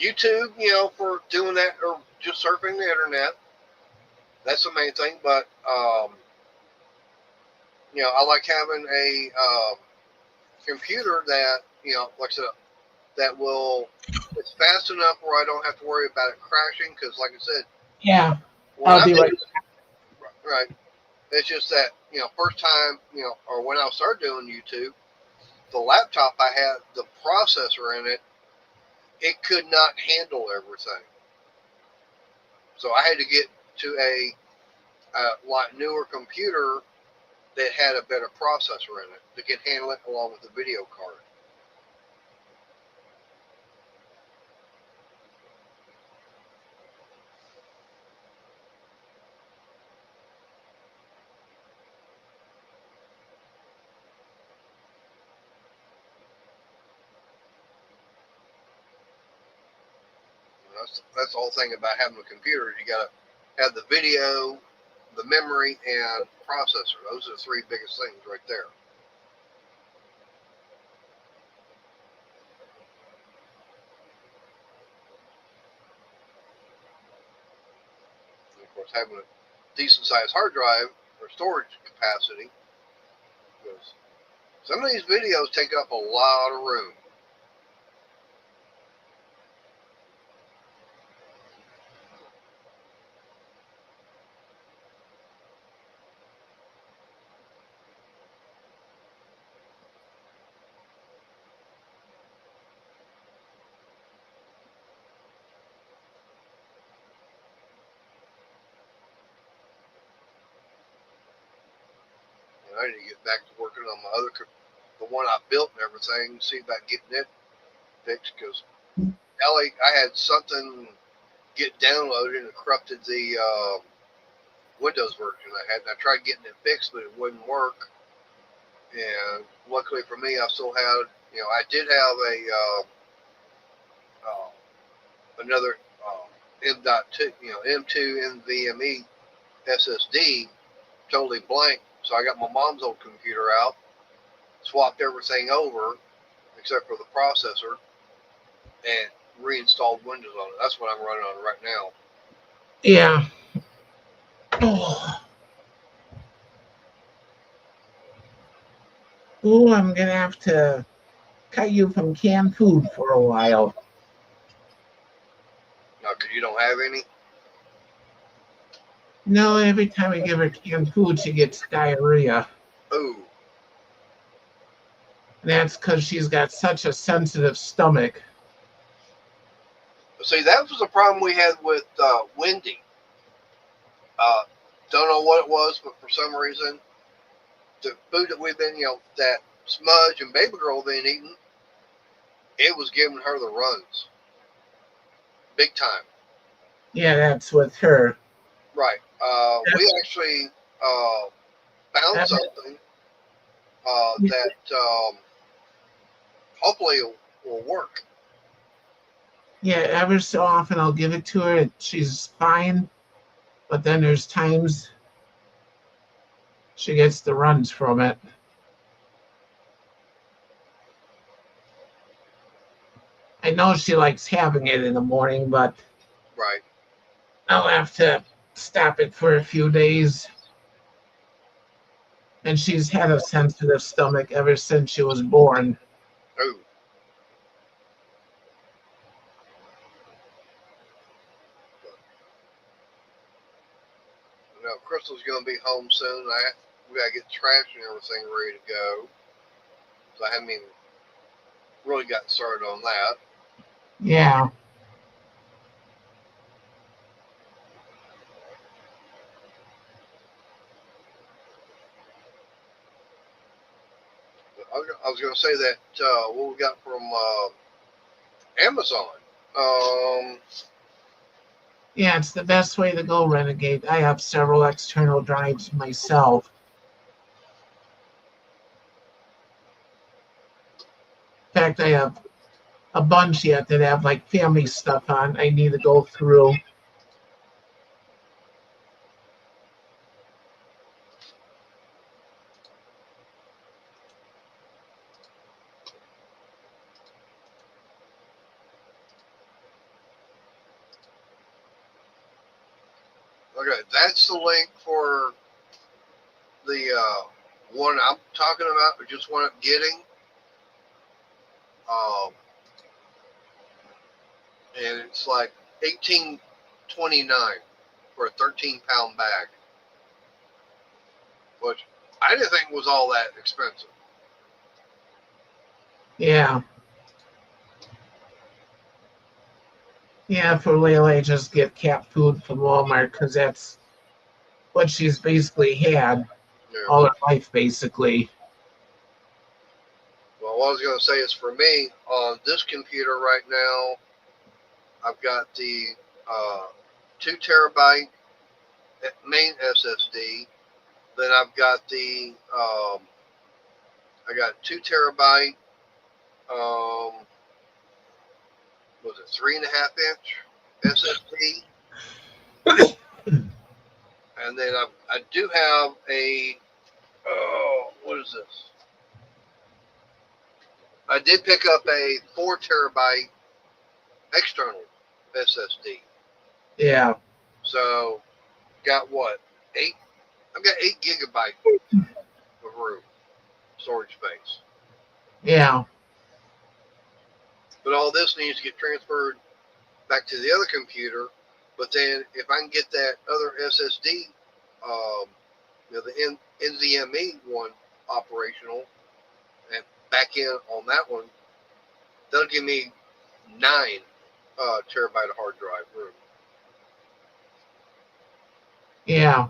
YouTube, for doing that or just surfing the internet. That's the main thing. But, I like having a computer that, like I said, that it's fast enough where I don't have to worry about it crashing. Because, like I said, yeah, I'll be right. Right. It's just that, first time, or when I started doing YouTube, the laptop I had, the processor in it, it could not handle everything. So I had to get to a lot newer computer that had a better processor in it that could handle it along with the video card. That's the whole thing about having a computer. You got to have the video, the memory, and processor. Those are the 3 biggest things right there. having a decent sized hard drive or storage capacity. Because some of these videos take up a lot of room. I need to get back to working on my the one I built and everything, see about getting it fixed, because Ellie, I had something get downloaded and it corrupted the Windows version I had, and I tried getting it fixed, but it wouldn't work. And luckily for me, I still had, I did have another M.2, M2 NVMe SSD, totally blank. So I got my mom's old computer out, swapped everything over except for the processor, and reinstalled Windows on it. That's what I'm running on right now. Yeah. Oh. Ooh, I'm gonna have to cut you from canned food for a while. No, because you don't have any? No, every time I give her canned food, she gets diarrhea. Ooh. And that's because she's got such a sensitive stomach. See, that was the problem we had with Wendy. Don't know what it was, but for some reason, the food that we've been, that Smudge and Baby Girl been eating, it was giving her the runs. Big time. Yeah, that's with her. Right. We actually found something that hopefully will work. Yeah, ever so often I'll give it to her and she's fine. But then there's times she gets the runs from it. I know she likes having it in the morning, but right. I'll have to stop it for a few days. And she's had a sensitive stomach ever since she was born. Oh. Crystal's going to be home soon. We got to get trash and everything ready to go. So I haven't even really gotten started on that. Yeah. I was going to say that what we got from Amazon. Yeah, it's the best way to go, Renegade. I have several external drives myself. In fact, I have a bunch yet that have like family stuff on I need to go through. Okay, that's the link for the one I'm talking about, or just one I'm getting. And it's like $18.29 for a 13-pound bag, which I didn't think was all that expensive. Yeah. Yeah, for Layla, I just get cat food from Walmart because that's what she's basically had all her life, basically. Well, what I was going to say is for me, on this computer right now, I've got the 2 terabyte main SSD. Then I've got the I got 2 terabyte was it 3.5 inch SSD, and then I do have a what is this? I did pick up a 4 terabyte external SSD. Yeah. So got what? 8? I've got 8 gigabytes of room, storage space. Yeah. But all this needs to get transferred back to the other computer. But then if I can get that other SSD, the NVMe one operational and back in on that one, that'll give me 9 terabyte of hard drive room. Yeah.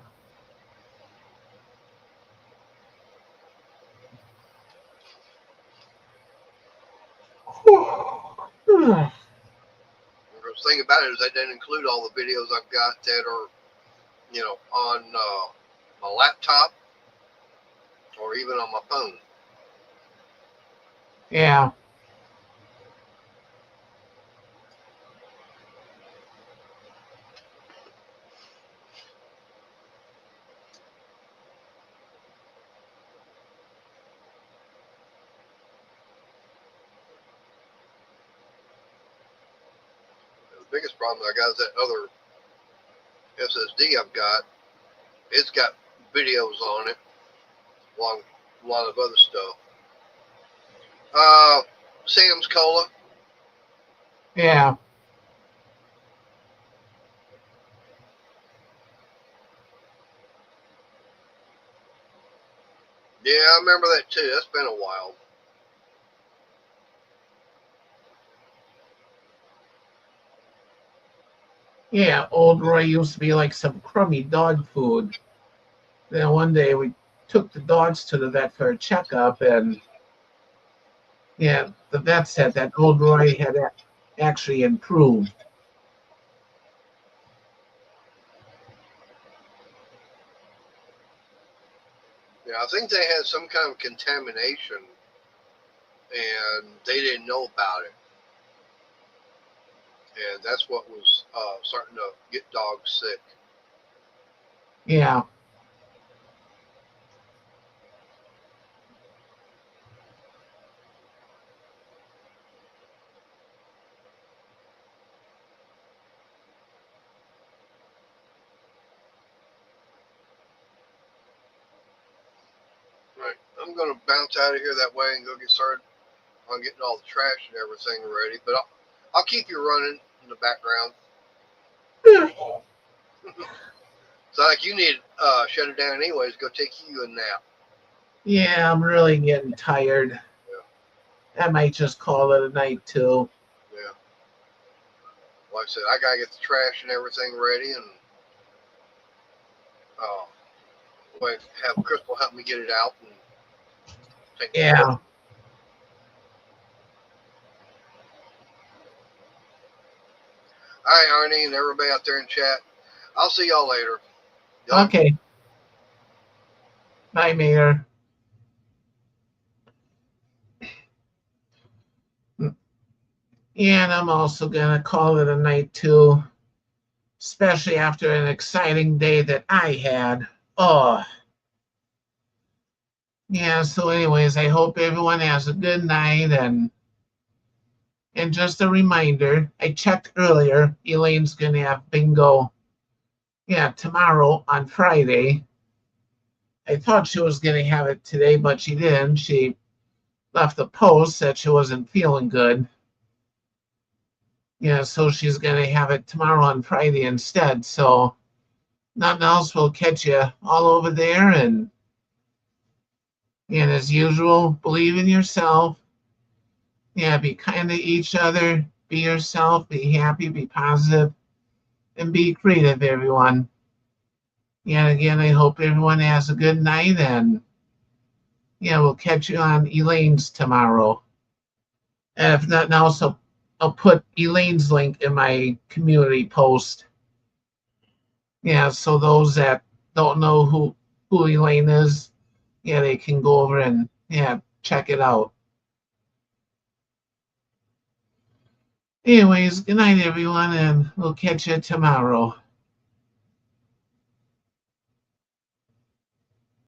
The thing about it is that doesn't include all the videos I've got that are, on my laptop or even on my phone. Yeah. The biggest problem I got is that other SSD I've got. It's got videos on it, along a lot of other stuff. Sam's Cola. Yeah. Yeah, I remember that too. That's been a while. Yeah, old Roy used to be like some crummy dog food. Then one day we took the dogs to the vet for a checkup, and yeah, the vet said that old Roy had actually improved. Yeah, I think they had some kind of contamination, and they didn't know about it. And that's what was starting to get dogs sick. Yeah. Right. I'm going to bounce out of here that way and go get started on getting all the trash and everything ready. But I'll keep you running in the background. So like you need to shut it down anyways. Go take you a nap. Yeah, I'm really getting tired. Yeah. I might just call it a night too. Yeah. Like I said, I gotta get the trash and everything ready, and have Crystal help me get it out and take it. Yeah. All right, Arnie, and everybody out there in chat. I'll see y'all later. Okay. Bye, Mayor. And I'm also going to call it a night too, especially after an exciting day that I had. Oh. Yeah, so anyways, I hope everyone has a good night, and just a reminder, I checked earlier, Elaine's going to have bingo, tomorrow on Friday. I thought she was going to have it today, but she didn't. She left a post that she wasn't feeling good. Yeah, so she's going to have it tomorrow on Friday instead. So nothing else will catch you all over there. And as usual, believe in yourself. Yeah, be kind to each other. Be yourself. Be happy. Be positive. And be creative, everyone. Yeah, again, I hope everyone has a good night. And we'll catch you on Elaine's tomorrow. And if nothing else, I'll put Elaine's link in my community post. Yeah, so those that don't know who Elaine is, they can go over and check it out. Anyways, good night, everyone, and we'll catch you tomorrow.